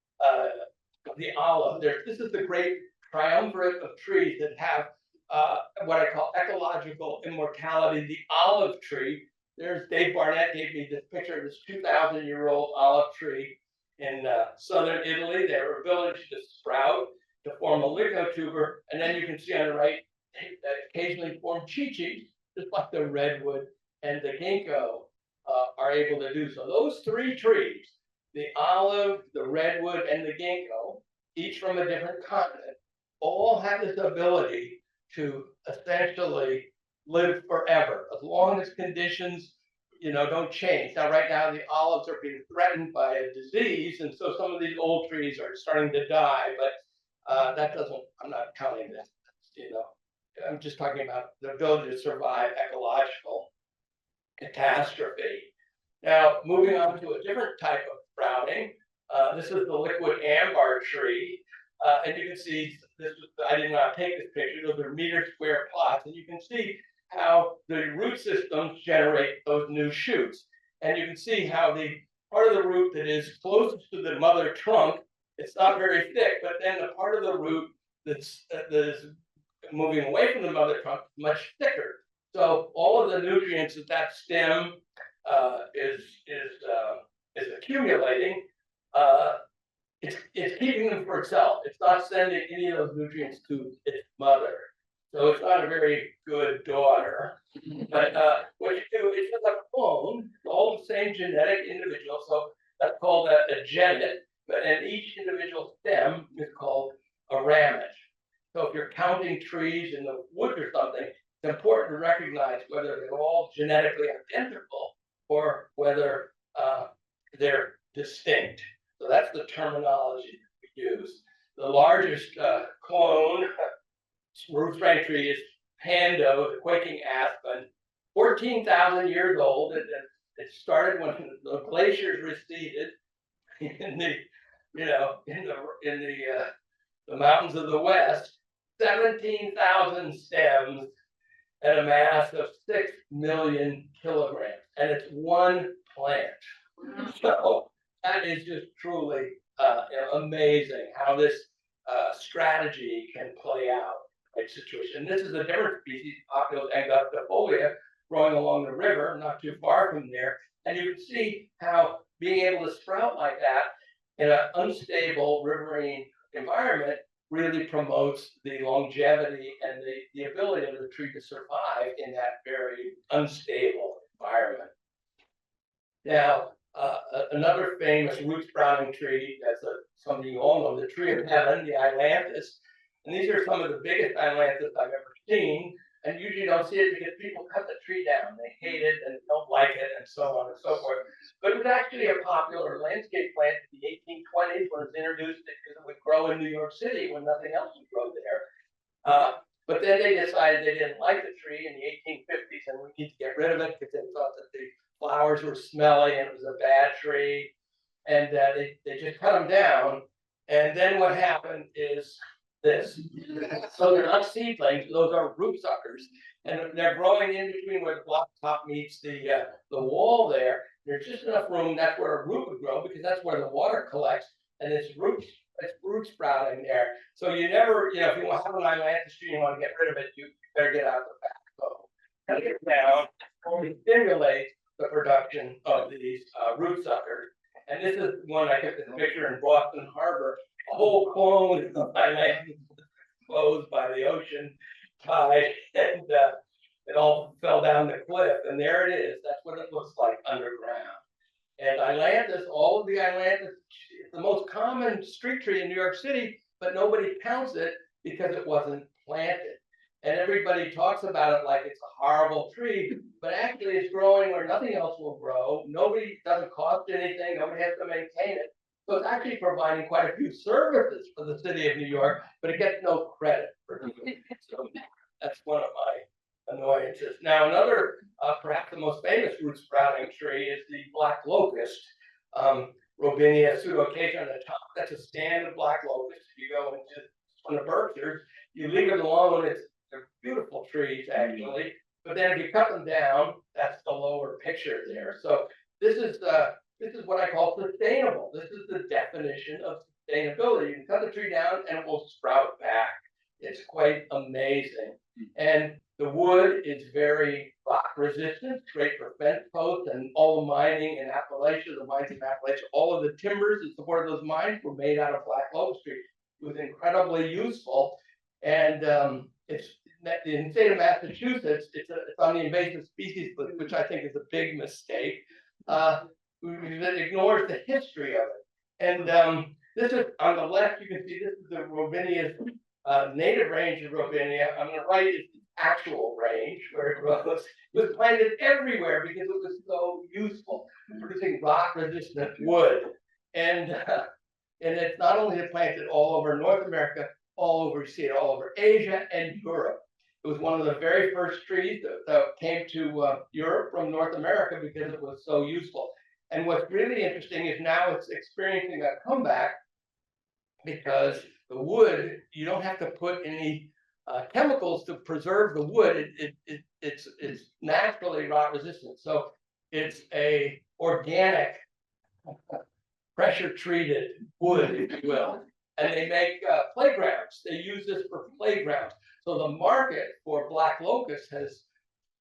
the olive, this is the great triumvirate of trees that have what I call ecological immortality. The olive tree, there's Dave Barnett gave me this picture of this 2,000-year-old olive tree in southern Italy. Their ability to sprout, to form a lignotuber, and then you can see on the right, they occasionally form chi-chis, just like the redwood and the ginkgo are able to do. So those three trees, the olive, the redwood, and the ginkgo, each from a different continent, all have this ability to essentially live forever, as long as conditions don't change. Now, right now, the olives are being threatened by a disease, and so some of these old trees are starting to die, but I'm not counting that, I'm just talking about the ability to survive ecological catastrophe. Now, moving on to a different type of sprouting, this is the liquid ambar tree, and you can see, I did not take this picture, those are meter square plots, and you can see how the root systems generate those new shoots. And you can see how the part of the root that is closest to the mother trunk, it's not very thick, but then the part of the root that is moving away from the mother trunk is much thicker. So all of the nutrients that stem is accumulating, it's keeping them for itself. It's not sending any of those nutrients to its mother. So it's not a very good daughter. But what you do is just a clone, all the same genetic individual. So that's called a genet. But and each individual stem is called a ramage. So if you're counting trees in the woods or something, it's important to recognize whether they're all genetically identical or whether they're distinct. So that's the terminology we use. The largest clone root strain tree is Pando, the quaking aspen, 14,000 years old. It started when the glaciers receded in the, the mountains of the West. 17,000 stems and a mass of 6 million kilograms, and it's one plant. So that is just truly amazing how this strategy can play out in situation. This is a different species, Octos angustifolia, growing along the river, not too far from there, and you can see how being able to sprout like that in an unstable riverine environment really promotes the longevity and the ability of the tree to survive in that very unstable environment. Now, another famous root sprouting tree, that's something you all know, the tree of heaven, the ailanthus. And these are some of the biggest ailanthus I've ever seen. And usually you don't see it because people cut the tree down. They hate it and don't like it and so on and so forth. But it was actually a popular landscape plant in the 1820s when it was introduced because it would grow in New York City when nothing else would grow there. But then they decided they didn't like the tree in the 1850s and we need to get rid of it because they thought that the flowers were smelly and it was a bad tree. And they just cut them down. And then what happened is this. So they're not seedlings, those are root suckers. And they're growing in between where the block top meets the wall there. There's just enough room, that's where a root would grow because that's where the water collects and it's root sprouting there. So you never, if you want to have an ailanthus tree and you want to get rid of it, you better get out the back. So cut it down, only stimulate the production of these root suckers. And this is one I took this picture in Boston Harbor. A whole clone of ailanthus closed by the ocean tide, and it all fell down the cliff. And there it is. That's what it looks like underground. And ailanthus, all of the ailanthus, it's the most common street tree in New York City, but nobody counts it because it wasn't planted. And everybody talks about it like it's a horrible tree, but actually it's growing where nothing else will grow. Nobody, doesn't cost anything. Nobody has to maintain it. So it's actually providing quite a few services for the city of New York, but it gets no credit for doing it. So that's one of my annoyances. Now, another, perhaps the most famous root sprouting tree is the black locust, Robinia pseudoacacia on the top. That's a standard black locust. If you go into one of the Berkshires, you leave it alone. They're beautiful trees, actually. But then if you cut them down, that's the lower picture there. So this is what I call sustainable. This is the definition of sustainability. You can cut the tree down and it will sprout back. It's quite amazing. And the wood is very rock resistant, great for fence posts and all the mining in Appalachia, the mines in Appalachia, all of the timbers in support of those mines were made out of black locust tree. It was incredibly useful. And it's in the state of Massachusetts, it's on the invasive species list, which I think is a big mistake. That ignores the history of it. And this is on the left, you can see this is the Robinia's native range of Robinia. On the right is the actual range where it grows. It was planted everywhere because it was so useful, producing rock-resistant wood. And it's not only planted all over North America, all over, you see it all over Asia and Europe. It was one of the very first trees that came to Europe from North America because it was so useful. And what's really interesting is now it's experiencing a comeback because the wood, you don't have to put any chemicals to preserve the wood. It's naturally rot resistant. So it's a organic, pressure treated wood, if you will. and they make playgrounds. They use this for playgrounds. So the market for black locust has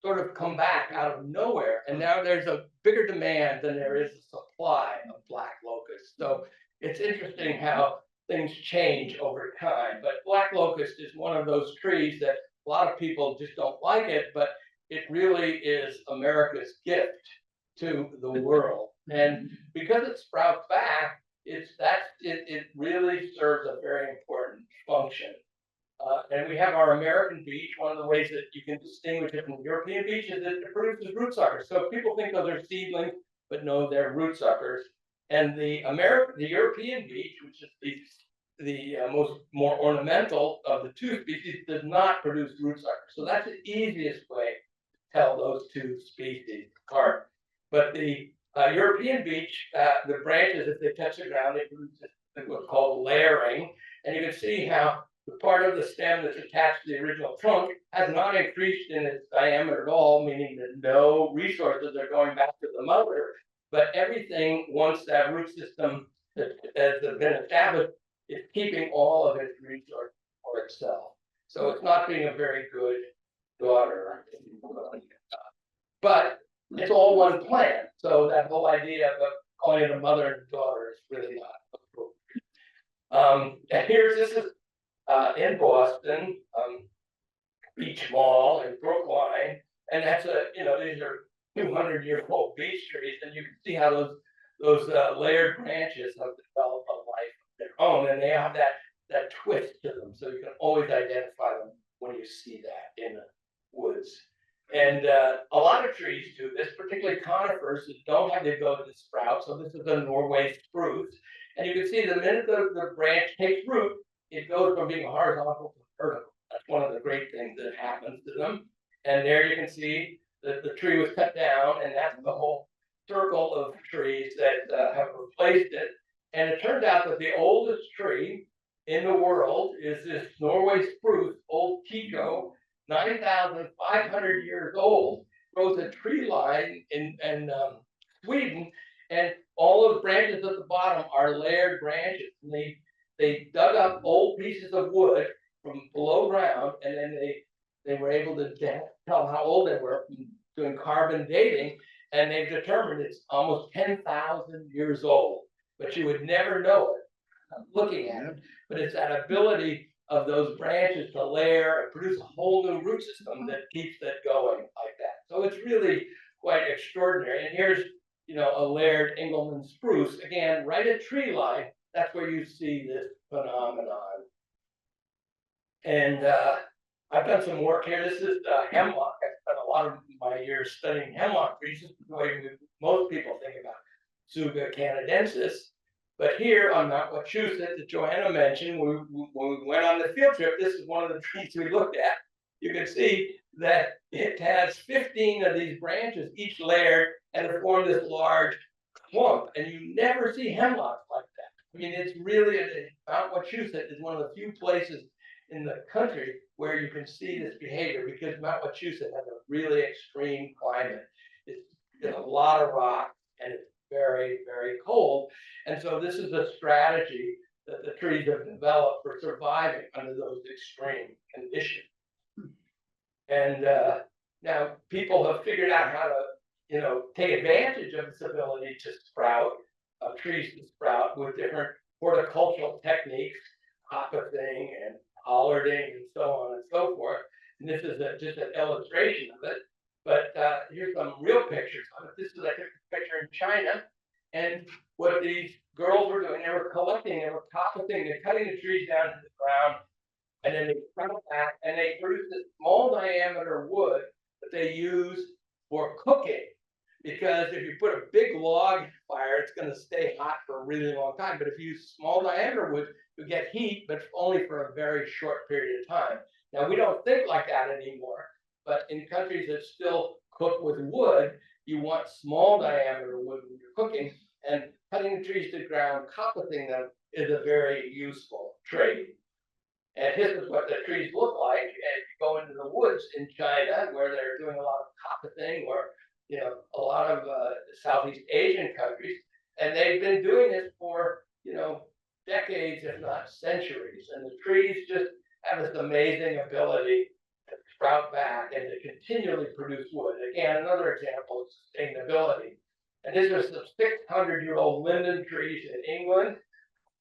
sort of come back out of nowhere, and now there's a bigger demand than there is a supply of black locust. So it's interesting how things change over time. But black locust is one of those trees that a lot of people just don't like it, but it really is America's gift to the world. And because it sprouts back, it really serves a very important function. And we have our American beech. One of the ways that you can distinguish it from European beech is that it produces root suckers. So people think those are seedlings, but no, they're root suckers. And the European beech, which is the more ornamental of the two species, does not produce root suckers. So that's the easiest way to tell those two species apart. But the European beech, the branches, if they touch the ground, they produce what's called layering. And you can see how the part of the stem that's attached to the original trunk has not increased in its diameter at all, meaning that no resources are going back to the mother. But everything, once that root system has been established, is keeping all of its resources for itself. So it's not being a very good daughter. But it's all one plant. So that whole idea of calling it a mother and daughter is really not appropriate. And this is in Boston, Beach Mall in Brookline, and that's these are 200-year-old beech trees, and you can see how those layered branches have developed a life of their own, and they have that twist to them, so you can always identify them when you see that in the woods. And a lot of trees do this, particularly conifers that don't have the ability to sprout. So this is a Norway spruce, and you can see the minute the branch takes root, it goes from being horizontal to vertical. That's one of the great things that happens to them. And there you can see that the tree was cut down, and that's the whole circle of trees that have replaced it. And it turned out that the oldest tree in the world is this Norway spruce, Old Tycho, 9,500 years old, grows a tree line in Sweden, and all of the branches at the bottom are layered branches. And they dug up old pieces of wood from below ground, and then they were able to tell how old they were from doing carbon dating, and they've determined it's almost 10,000 years old. But you would never know it looking at it. But it's that ability of those branches to layer and produce a whole new root system that keeps that going like that. So it's really quite extraordinary. And here's a layered Engelmann spruce, again, right at tree line. That's where you see this phenomenon. And I've done some work here. This is hemlock. I spent a lot of my years studying hemlock trees, just the way most people think about Tsuga canadensis. But here on Mount Wachusett that Joanna mentioned, when we went on the field trip, this is one of the trees we looked at. You can see that it has 15 of these branches, each layered, and it formed this large clump. And you never see hemlock like that. I mean, it's really, Mount Wachusett is one of the few places in the country where you can see this behavior, because Mount Wachusett has a really extreme climate. It's a lot of rock, and it's very, very cold. And so this is a strategy that the trees have developed for surviving under those extreme conditions. And now people have figured out how to, take advantage of this ability to sprout, trees to sprout with different horticultural techniques, coppicing and pollarding and so on and so forth. And this is just an illustration of it. But here's some real pictures of it. This is a picture in China. And what these girls were doing, they were collecting, they were coppicing, they're cutting the trees down to the ground, and then they cut back, and they produce this small diameter wood that they use for cooking. Because if you put a big log fire, it's going to stay hot for a really long time. But if you use small diameter wood, you get heat, but only for a very short period of time. Now, we don't think like that anymore. But in countries that still cook with wood, you want small diameter wood when you're cooking, and cutting the trees to the ground, coppicing them is a very useful trade. And this is what the trees look like as you go into the woods in China, where they're doing a lot of coppicing, or a lot of Southeast Asian countries, and they've been doing this for decades, if not centuries, and the trees just have this amazing ability to sprout back and to continually produce wood. Again, another example of sustainability. And these are some 600-year-old linden trees in England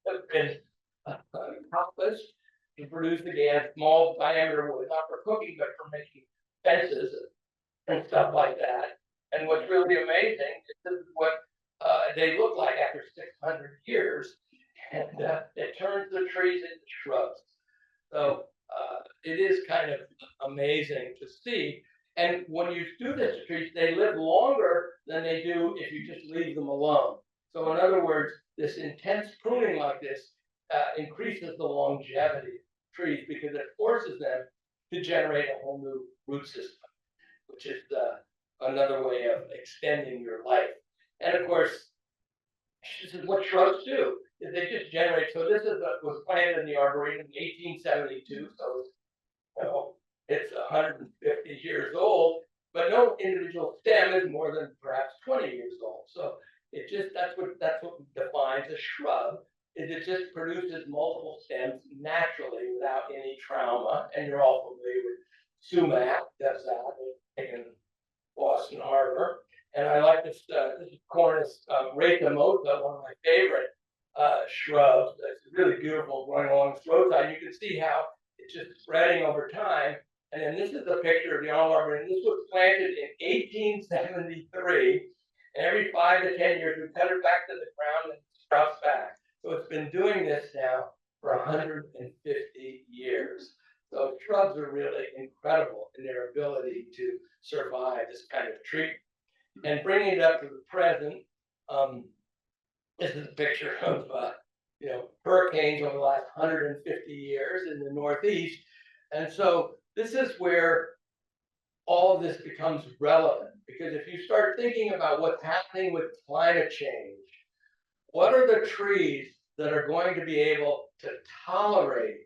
that have been compassed to produce, again, small diameter wood, not for cooking, but for making fences and stuff like that. And what's really amazing is this is what they look like after 600 years, and it turns the trees into shrubs. So it is kind of amazing to see. And when you do this to trees, they live longer than they do if you just leave them alone. So in other words, this intense pruning like this increases the longevity of trees because it forces them to generate a whole new root system, which is another way of extending your life. And of course, this is what shrubs do, is they just generate. So this is was planted in the Arboretum in 1872, so it's 150 years old, but no individual stem is more than perhaps 20 years old. So it just, that's what defines a shrub, is it just produces multiple stems naturally without any trauma. And you're all familiar with sumac, does that in Boston Harbor. And I like this, this is Cornus racemosa, one of my favorite shrubs. It's really beautiful growing along the roadside. You can see how it's just spreading over time. And then this is a picture of the Arboretum, and this was planted in 1873. And every 5 to 10 years, we cut it back to the ground and it sprouts back. So it's been doing this now for 150 years. So shrubs are really incredible in their ability to survive this kind of treatment. And bringing it up to the present, this is a picture of hurricanes over the last 150 years in the Northeast. And so this is where all of this becomes relevant, because if you start thinking about what's happening with climate change, what are the trees that are going to be able to tolerate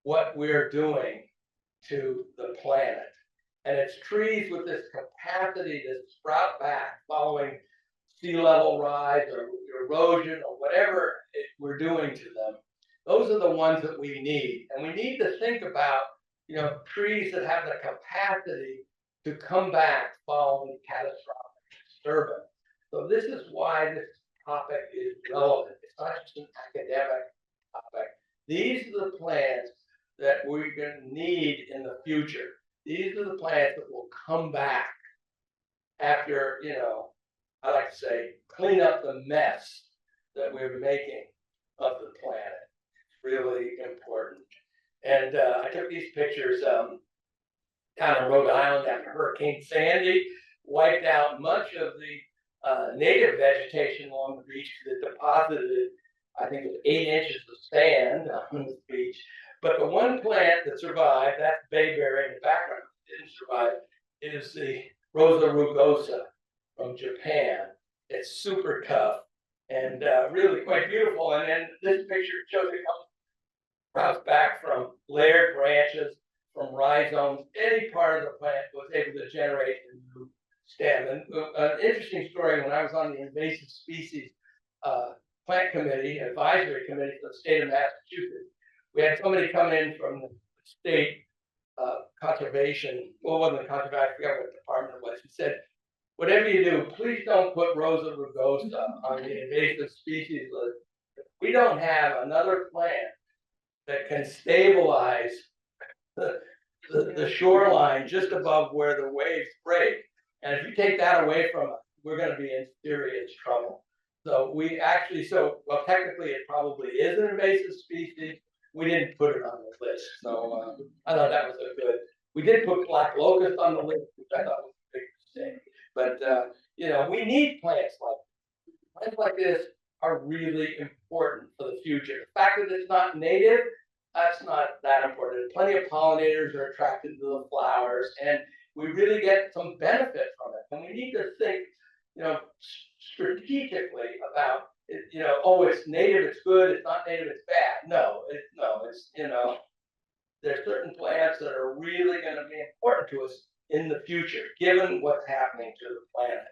what we're doing to the planet? And it's trees with this capacity to sprout back following sea level rise or erosion or whatever we're doing to them. Those are the ones that we need. And we need to think about, trees that have the capacity to come back following catastrophic disturbance. So this is why this topic is relevant. It's not just an academic topic. These are the plants that we're going to need in the future. These are the plants that will come back after, I like to say, clean up the mess that we're making of the planet. It's really important. And I took these pictures down in Rhode Island after Hurricane Sandy wiped out much of the native vegetation along the beach that deposited, I think it was 8 inches of sand on the beach. But the one plant that survived, that's bayberry in the background, didn't survive, is the Rosa rugosa from Japan. It's super tough and really quite beautiful. And then this picture shows it comes back from layered branches, from rhizomes. Any part of the plant was able to generate a new stem. And an interesting story, when I was on the invasive species plant committee, advisory committee for the state of Massachusetts, we had somebody come in from the state conservation, well, it wasn't conservation, I forgot what department it was. He said, whatever you do, please don't put Rosa rugosa on the invasive species list. We don't have another plant that can stabilize the shoreline just above where the waves break. And if you take that away from us, we're going to be in serious trouble. So we actually, well, technically it probably is an invasive species. We didn't put it on the list. So I thought that was a good, we did put black locust on the list, which I thought was a big mistake. But, we need plants like this are really important for the future. The fact that it's not native, that's not that important. Plenty of pollinators are attracted to the flowers, and we really get some benefit from it. And we need to think, strategically about it, oh, it's native, it's good, it's not native, it's bad. No, it's, there's certain plants that are really going to be important to us in the future, given what's happening to the planet.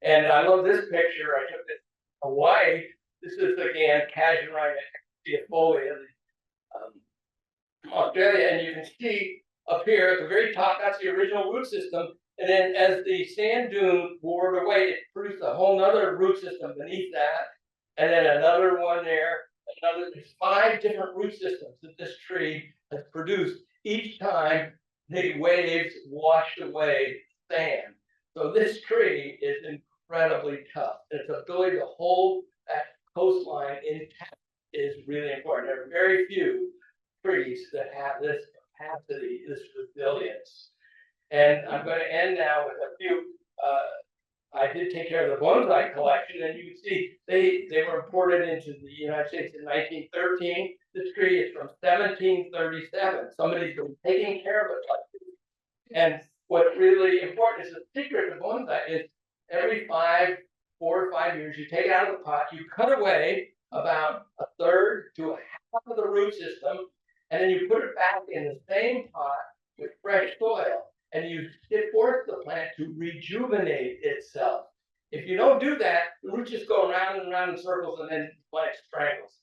And I love this picture. I took it in Hawaii. This is again Casuarina expiafolia, Australia, and you can see up here at the very top, that's the original root system. And then as the sand dune bored away, it produced a whole nother root system beneath that. And then another one there, there's 5 different root systems that this tree has produced each time the waves washed away sand. So this tree is incredibly tough. Its ability to hold that coastline intact is really important. There are very few trees that have this capacity, this resilience. And I'm going to end now with a few. I did take care of the bonsai collection, and you can see they were imported into the United States in 1913. This tree is from 1737. Somebody's been taking care of it like this. And what's really important is the secret of bonsai is every 4 or 5 years, you take it out of the pot, you cut away about 1/3 to 1/2 of the root system, and then you put it back in the same pot with fresh soil. And you force the plant to rejuvenate itself. If you don't do that, the roots just go around and around in circles, and then the plant strangles.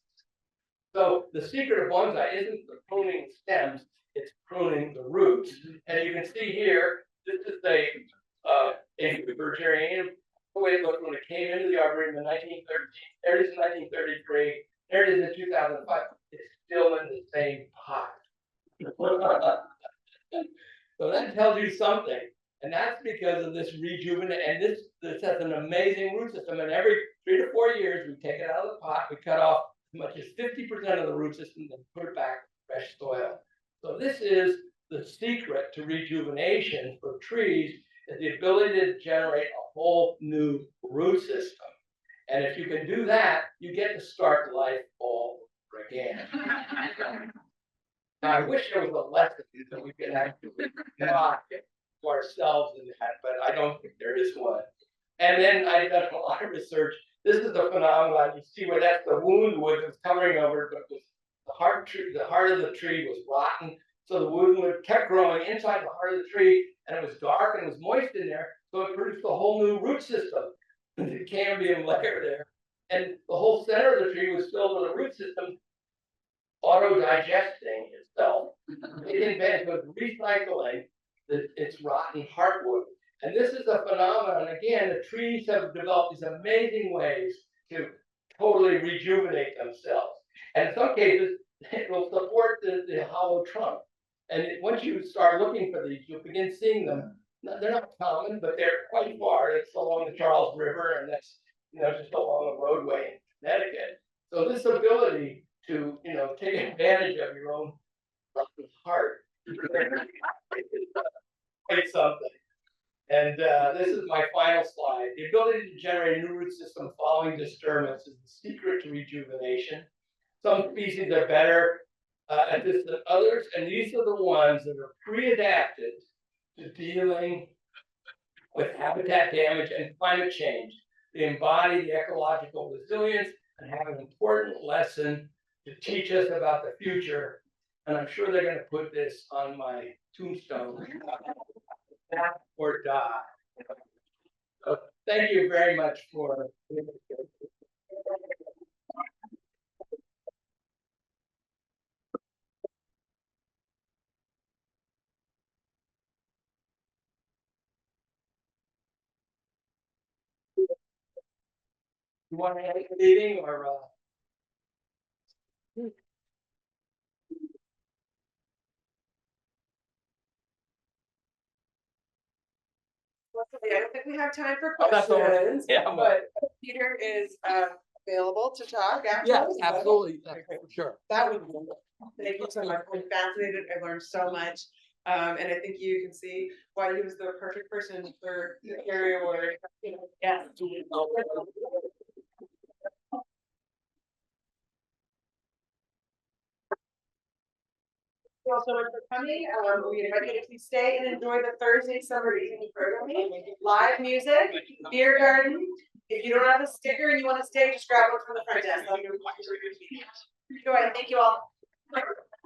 So the secret of bonsai isn't the pruning stems, it's pruning the roots. And you can see here, this is a Virginian, the way it looked when it came into the arboretum in 1913. There it is in 1933. There it is in 2005. It's still in the same pot. So that tells you something, and that's because of this rejuvenate, and this has an amazing root system. And every 3 to 4 years, we take it out of the pot, we cut off as much as 50% of the root system, and put it back in fresh soil. So this is the secret to rejuvenation for trees, is the ability to generate a whole new root system. And if you can do that, you get to start life all over again. Now, I wish there was a lesson that we could actually apply to ourselves in that, but I don't think there is one. And then I've done a lot of research. This is the phenomenon. You see where that's the wound wood that's covering over, but the heart of the tree was rotten. So the wound wood kept growing inside the heart of the tree, and it was dark and it was moist in there. So it produced a whole new root system, the cambium layer there. And the whole center of the tree was filled with a root system auto-digesting itself. Taking advantage of recycling its rotten heartwood. And this is a phenomenon, again, the trees have developed these amazing ways to totally rejuvenate themselves. And in some cases, it will support the hollow trunk. And once you start looking for these, you'll begin seeing them. They're not common, but they're quite far. It's along the Charles River, and that's just along the roadway in Connecticut. So this ability to take advantage of your own heart. Quite something. And this is my final slide. The ability to generate a new root system following disturbance is the secret to rejuvenation. Some species are better at this than others, and these are the ones that are pre-adapted to dealing with habitat damage and climate change. They embody the ecological resilience and have an important lesson to teach us about the future, and I'm sure they're going to put this on my tombstone. Adapt or die. So thank you very much for. You want to end the meeting or? I don't think we have time for Oh, that's all right. questions, Yeah. but Peter is available to talk after. Yeah, absolutely, sure. That would be wonderful. Thank you so much. I'm fascinated. I learned so much. And I think you can see why he was the perfect person for the Cary Award. Yeah. Thank you all so much for coming. We invite you to please stay and enjoy the Thursday summer evening programming. Live music, beer garden. If you don't have a sticker and you want to stay, just grab one from the front desk. Enjoy. Thank you all.